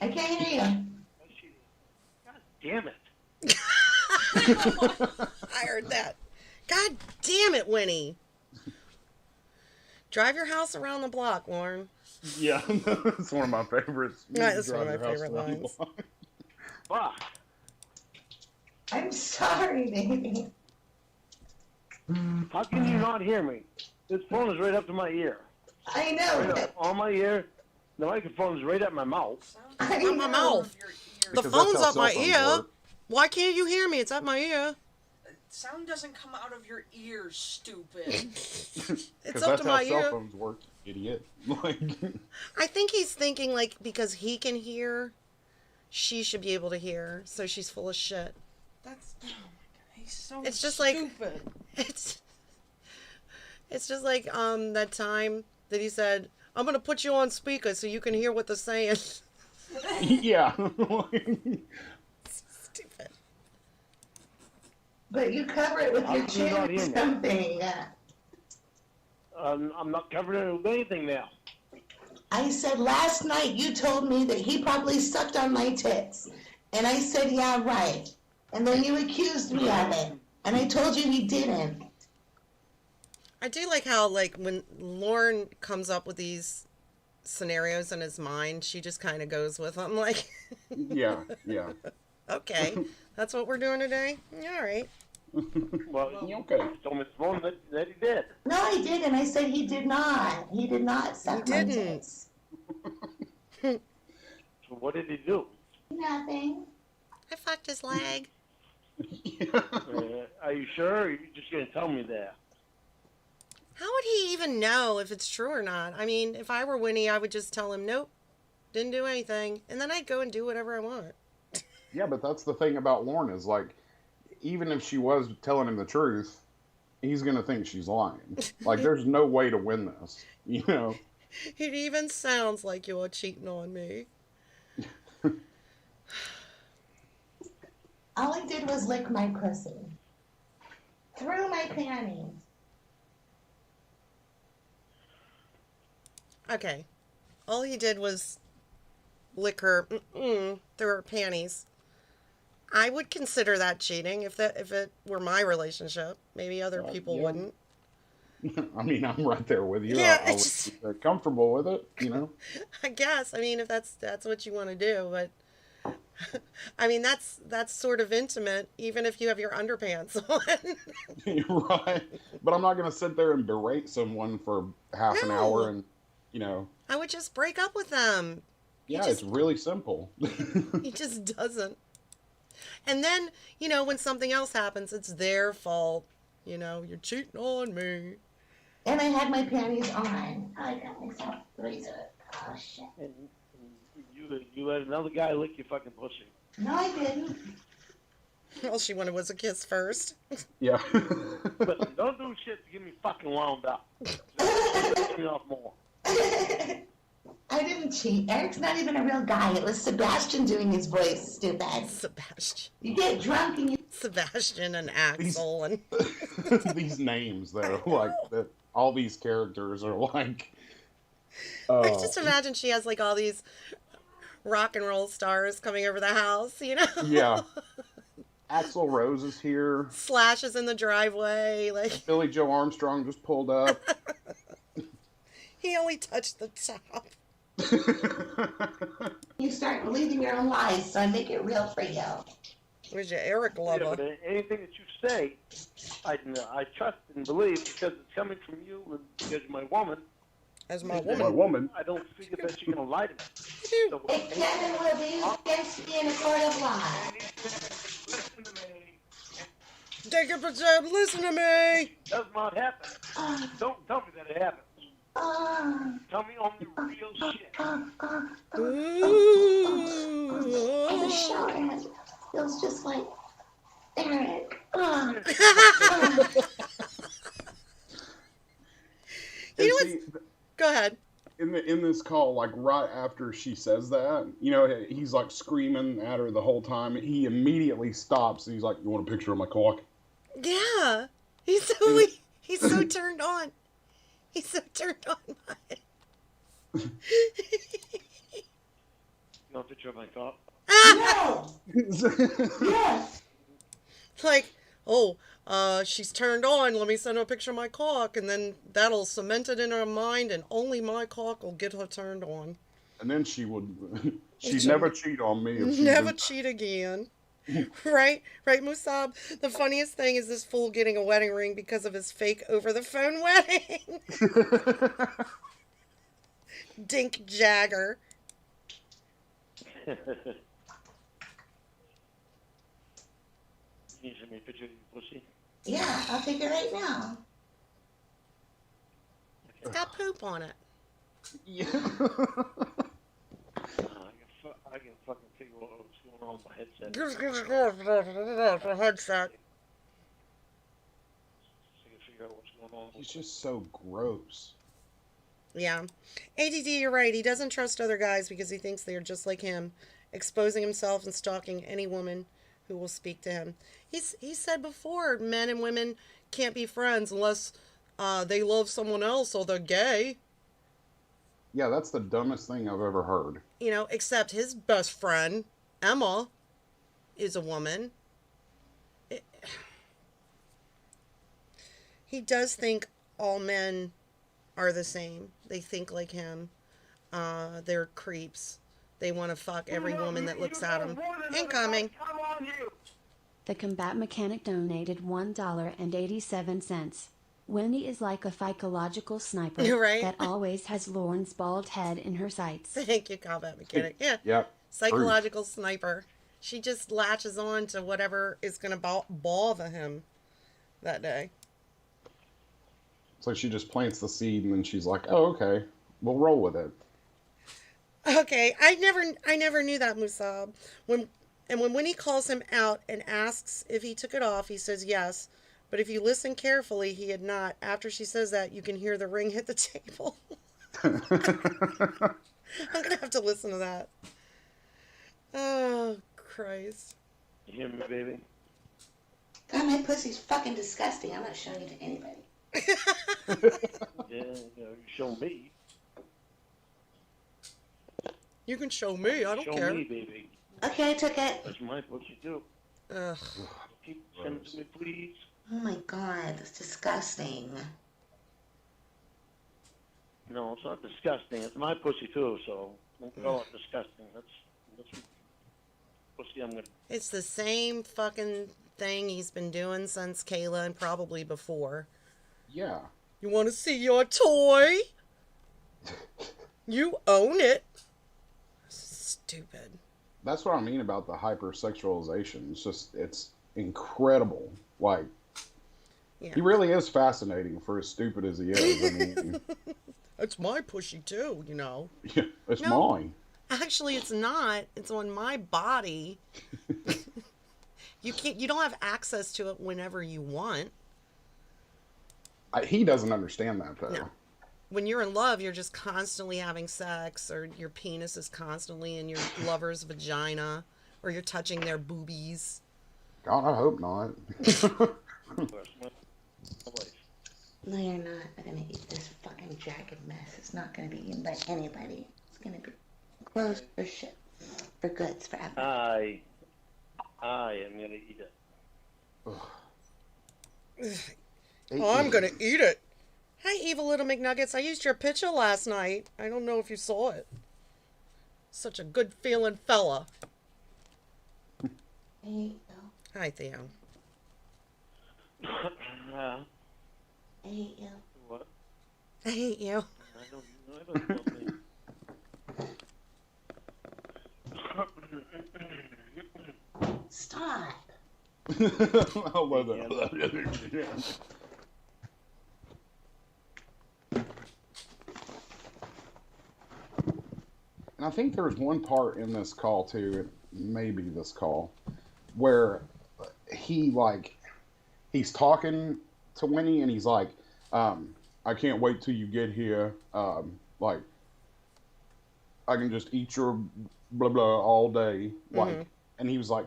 I can't hear you. Damn it. I heard that. God damn it, Winnie. Drive your house around the block, Lauren. Yeah, that's one of my favorites. Yeah, that's one of Drive my your house favorite around the lines. block. Fuck. I'm sorry, baby. How can you not hear me? This phone is right up to my ear. I know. Right up on my ear. The microphone is right at my mouth. At my mouth. The Because phone's that's how up my cell phones ear. work. Why can't you hear me? It's up my ear. Sound doesn't come out of your ears, stupid. It's Because up that's to how my cell ear. phones work, idiot. Like, I think he's thinking, like, because he can hear, she should be able to hear. So she's full of shit. That's oh my god, he's so It's just like stupid. it's just like that time that he said, "I'm gonna put you on speaker so you can hear what they're saying." yeah. Stupid. But you cover it with How your can you chin not or hear me? something. I'm not covering it with anything now. I said last night you told me that he probably sucked on my tits. And I said, yeah, right. And then you accused me of it. And I told you he didn't. I do like how, like, when Lauren comes up with these scenarios in his mind, she just kind of goes with them, like, Yeah, yeah. okay, that's what we're doing today? All right. Well, Okay. you told me this morning that he did. No, I didn't. I said he did not. He did not suck my didn't. tits. So what did he do? Nothing. I fucked his leg. Are you sure? Or are you just going to tell me that? How would he even know if it's true or not? I mean, if I were Winnie, I would just tell him, nope, didn't do anything. And then I'd go and do whatever I want. Yeah, but that's the thing about Lauren is, like, even if she was telling him the truth, he's going to think she's lying. Like, there's no way to win this, you know? It even sounds like you're cheating on me. All he did was lick my pussy. Through my panties. Okay. All he did was lick her through her panties. I would consider that cheating if it were my relationship. Maybe other people yeah. wouldn't. I mean, I'm right there with you. Yeah, I would be very comfortable with it, you know? I guess. I mean, if that's what you want to do, but I mean, that's sort of intimate, even if you have your underpants on. Right. But I'm not going to sit there and berate someone for half an hour and, you know. I would just break up with them. Yeah, it's really simple. He just doesn't. And then, you know, when something else happens, it's their fault. You know, you're cheating on me. And I had my panties on. I got myself razor. Oh, shit. And you let another guy lick your fucking pussy. No, I didn't. All she wanted was a kiss first. Yeah. But don't do shit to get me fucking wound up. Piss me off more. I didn't cheat. Eric's not even a real guy. It was Sebastian doing his voice, stupid. Sebastian. You get drunk and you... Sebastian and Axel and... These names, though, like, that. All these characters are like... I just imagine she has, like, all these rock and roll stars coming over the house, you know? Yeah. Axl Rose is here. Slash is in the driveway. Like Billy Joe Armstrong just pulled up. He only touched the top. You start believing your own lies, so I make it real for you. Where's your Eric lover? Yeah, but anything that you say, I trust and believe because it's coming from you and because you're my woman. As my My woman. woman. I don't figure that you're going to lie to me. So, If Kevin will be used against me in a court of law. listen to me. Take it for Jeb, listen to me. It does not happen. Don't tell me that it happens. Tell me only real shit. The shower head feels just like Eric. You know what's... Go ahead. In this call, like right after she says that, you know, he's like screaming at her the whole time. He immediately stops and he's like, "You want a picture of my cock?" Yeah. He's so turned on. He's so turned on by it. You want a picture of my cock? No! Yes! Like, oh, she's turned on. Let me send her a picture of my cock, and then that'll cement it in her mind, and only my cock will get her turned on. And then she'd never cheat on me. If she Never cheat again. Right, Musab? The funniest thing is this fool getting a wedding ring because of his fake over-the-phone wedding. Dink Jagger. Can you send me a picture of your pussy? Yeah, I'll take it right now. It's got poop on it. Yeah. I can fucking figure out what's going on with my headset. Headset. I can figure out what's going on. He's just so gross. Yeah. ADD, you're right. He doesn't trust other guys because he thinks they are just like him, exposing himself and stalking any woman who will speak to him. He said before, men and women can't be friends unless they love someone else or they're gay. Yeah, that's the dumbest thing I've ever heard. You know, except his best friend, Emma, is a woman. He does think all men are the same. They think like him. They're creeps. They want to fuck every woman that looks at them. Incoming. The combat mechanic donated $1.87. Wendy is like a psychological sniper Right? that always has Lauren's bald head in her sights. Thank you, combat mechanic. Yeah. Yep. Psychological sniper. She just latches on to whatever is going to bother him that day. It's like she just plants the seed and then she's like, "Oh, okay, we'll roll with it." Okay, I never knew that, Musab. When Winnie calls him out and asks if he took it off, he says yes. But if you listen carefully, he had not. After she says that, you can hear the ring hit the table. I'm gonna have to listen to that. Oh, Christ. You hear me, baby? God, my pussy's fucking disgusting. I'm not showing it to anybody. Yeah, you show me. You can show me. I don't care. Show me, baby. Okay, I took it. That's my pussy too. Ugh. Keep sending to me, please. Oh my God, that's disgusting. No, it's not disgusting. It's my pussy too, so don't call it disgusting. That's pussy I'm gonna. It's the same fucking thing he's been doing since Kayla and probably before. Yeah. You want to see your toy? You own it. Stupid. That's what I mean about the hypersexualization. It's incredible. Like, yeah. He really is fascinating for as stupid as he is. I mean, it's my pushy too, you know. Yeah, it's mine. Actually, it's not. It's on my body. You don't have access to it whenever you want. He doesn't understand that though. No. When you're in love, you're just constantly having sex, or your penis is constantly in your lover's vagina, or you're touching their boobies. God, I hope not. No, you're not. I'm gonna eat this fucking jagged mess. It's not gonna be eaten by anybody. It's gonna be closed for shit. For goods, forever. I am gonna eat it. Oh, I'm gonna eat it. Hi, evil little McNuggets. I used your picture last night. I don't know if you saw it. Such a good feeling fella. Hey, Hi, Theo. I hate you. What? I hate you. I don't love me. Stop. I love that. And I think there's one part in this call too, maybe this call, where he's talking to Winnie and he's like, I can't wait till you get here. Like I can just eat your blah blah all day. Like and he's like,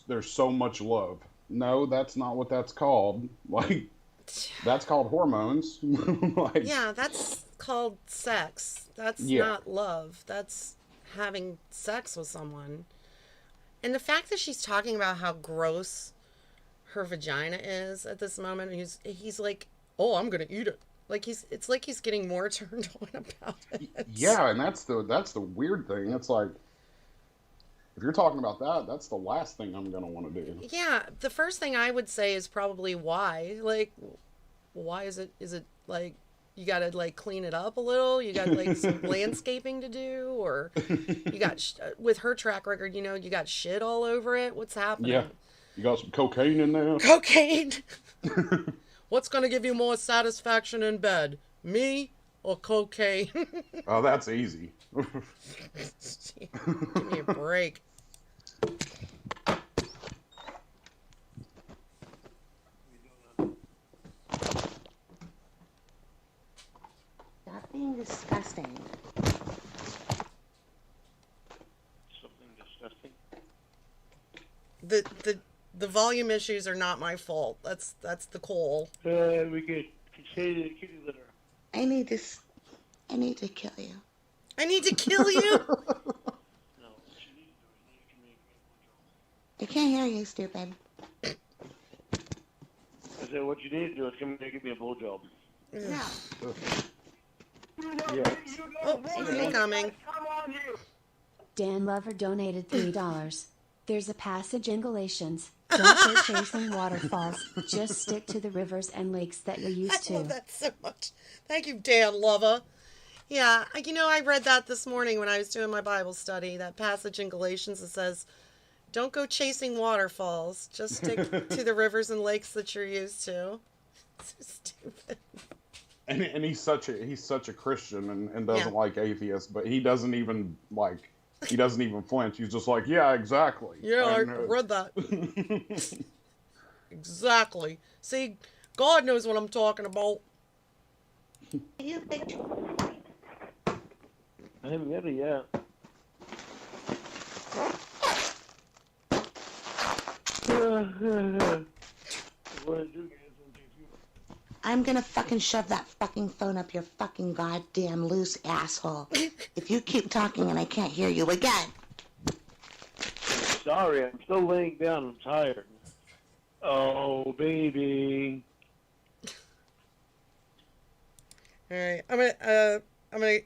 there's so much love. No, that's not what that's called. Like that's called hormones. Like, yeah, that's called sex. That's not love. That's having sex with someone. And the fact that she's talking about how gross her vagina is at this moment, he's like, "Oh, I'm gonna eat it." Like it's like he's getting more turned on about it. Yeah, and that's the weird thing. It's like if you're talking about that, that's the last thing I'm gonna want to do. Yeah, the first thing I would say is probably why. Like, why is it? Is it like you got to like clean it up a little? You got like some landscaping to do, or you got with her track record, you got shit all over it. What's happening? Yeah, you got some cocaine in there. Cocaine. What's gonna give you more satisfaction in bed, me or cocaine? Oh, that's easy. Give me a break. Stop being disgusting. Something disgusting. The volume issues are not my fault. That's the call. We could say the kitty litter. I need to kill you. I need to kill you? No, what you need to do is you can make me a I can't hear you, stupid. I said, what you need to do is come here and give me a blowjob. Yeah. Yeah. Oh, he's coming. Dan Lover donated $3. There's a passage in Galatians. Don't go chasing waterfalls. Just stick to the rivers and lakes that you're used to. I love that so much. Thank you, Dan Lover. Yeah, I read that this morning when I was doing my Bible study. That passage in Galatians that says, "Don't go chasing waterfalls. Just stick to the rivers and lakes that you're used to." So stupid. And he's such a Christian and doesn't like atheists, but he doesn't even flinch. He's just like, yeah, exactly. Yeah, I read that. Exactly. See, God knows what I'm talking about. I haven't got it yet. I'm gonna fucking shove that fucking phone up your fucking goddamn loose asshole. If you keep talking and I can't hear you again. Sorry, I'm still laying down. I'm tired. Oh, baby. All right, I'm gonna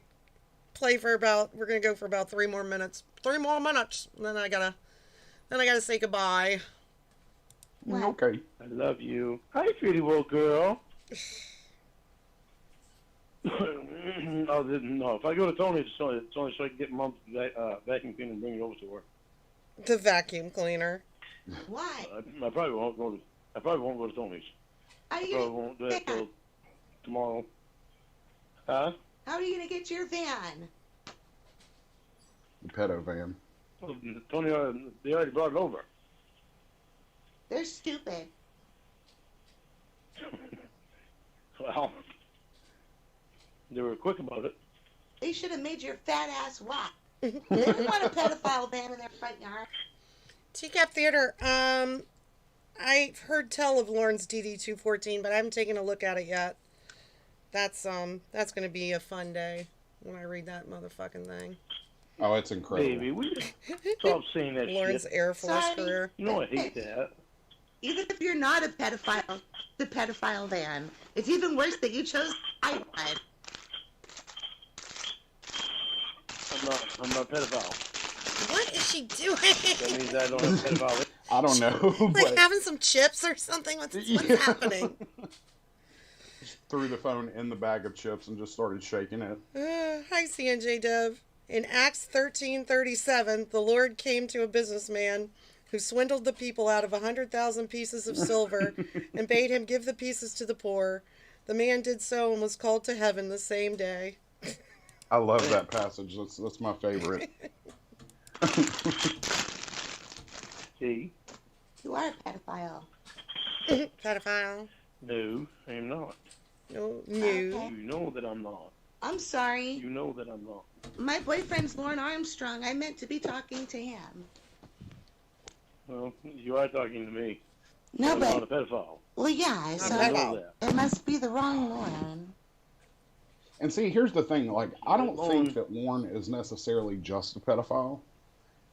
play for about. We're gonna go for about 3 more minutes. 3 more minutes, and then I gotta say goodbye. Okay. I love you. Hi, pretty little girl. No, if I go to Tony's, it's only so I can get Mom's vacuum cleaner and bring it over to her. The vacuum cleaner. Why? I probably won't go to Tony's. Are you probably won't do that till tomorrow. Huh? How are you gonna get your van? The pedo van. Well, Tony, they already brought it over. They're stupid. Well, they were quick about it. They should have made your fat ass walk. They didn't want a pedophile van in their front yard. TCAP Theater. I've heard tell of Lauren's DD214, but I haven't taken a look at it yet. That's gonna be a fun day when I read that motherfucking thing. Oh, it's incredible. Baby, we stop saying that Lauren's shit. Air Force career. You know I hate that. even if you're not a pedophile, the pedophile van. It's even worse that you chose iPod. I'm not a pedophile. What is she doing? That means I don't have pedophile. I don't know. Like but having some chips or something? What's happening? threw the phone in the bag of chips and just started shaking it. Hi, CNJ Dev. In Acts 13:37, the Lord came to a businessman who swindled the people out of 100,000 pieces of silver and bade him give the pieces to the poor. The man did so and was called to heaven the same day. I love that passage. That's my favorite. See? You are a pedophile. Pedophile. No, I am not. No. You know that I'm not. I'm sorry. You know that I'm not. My boyfriend's Lauren Armstrong. I meant to be talking to him. Well, you are talking to me. No, I'm but... not a pedophile. Well, yeah, so I know that. it must be the wrong Lauren. And see, here's the thing. Like, I don't think that Warren is necessarily just a pedophile.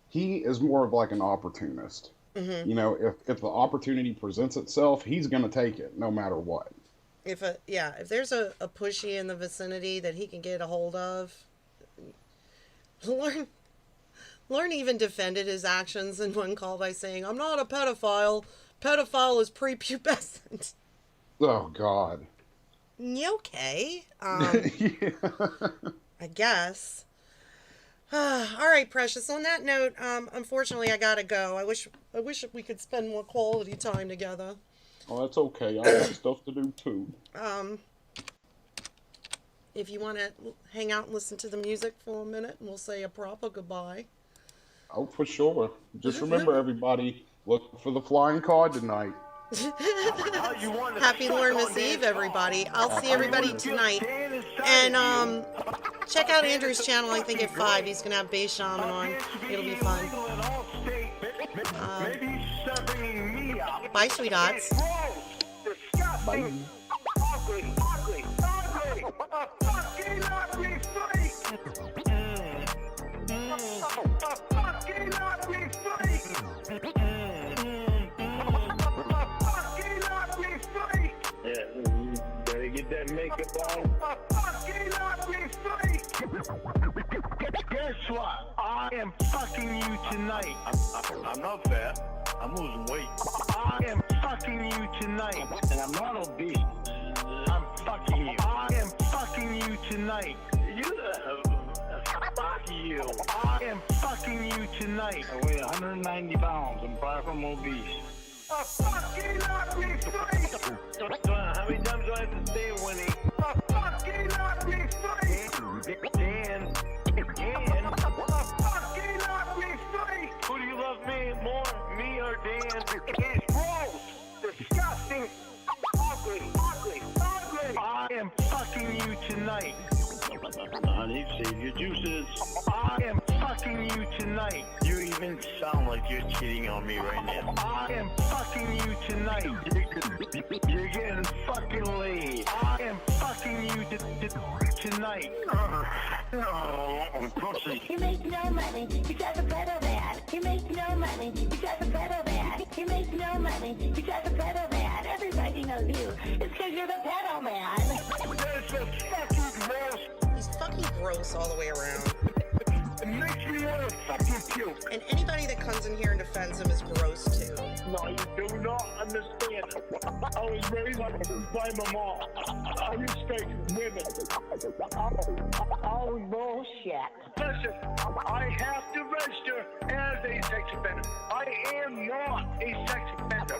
He is more of like an opportunist. Mm-hmm. You know, if the opportunity presents itself, he's going to take it no matter what. If there's a pushy in the vicinity that he can get a hold of, Lauren even defended his actions in one call by saying, "I'm not a pedophile. Pedophile is prepubescent." Oh, God. Okay. Yeah. I guess. All right, Precious. On that note, unfortunately, I gotta go. I wish we could spend more quality time together. Oh, that's okay. I got stuff to do too. If you want to hang out and listen to the music for a minute, and we'll say a proper goodbye. Oh, for sure. Just remember, everybody, look for the flying card tonight. Happy Lordmas Eve, everybody. I'll see everybody tonight. And check out Andrew's channel, I think, at 5. He's going to have Bass Shaman on. It'll be fun. Bye, sweethearts. Bye. Better get that makeup on. Guess what? I am fucking you tonight. I'm not fat. I'm losing weight. I am fucking you tonight. And I'm not obese. I'm fucking you. I am fucking you tonight. Fuck you. I am fucking you tonight. I weigh 190 pounds. I'm far from obese. Fucking ugly face! How many times do I have to say it, Winnie? Fucking ugly face! Dan! Fucking ugly face! Who do you love more, me or Dan? It's gross! Disgusting! Ugly! I am fucking you tonight. Honey, save your juices. I am fucking you tonight. You even sound like you're cheating on me right now. I am fucking you tonight. You're getting fucking laid. I am fucking you tonight. You make no money because of pedo man. You make no money because of pedo man. You make no money because of pedo man. Everybody knows you. It's because you're the pedo man. That's a fucking gross. He's fucking gross all the way around. It makes me want to fucking puke. And anybody that comes in here and defends him is gross too. No, you do not understand. I was raised by my mom. I respect women. Oh, bullshit. Listen, I have to register as a sex offender. I am not a sex offender.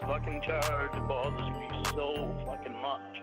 Fucking charge bothers me so fucking much.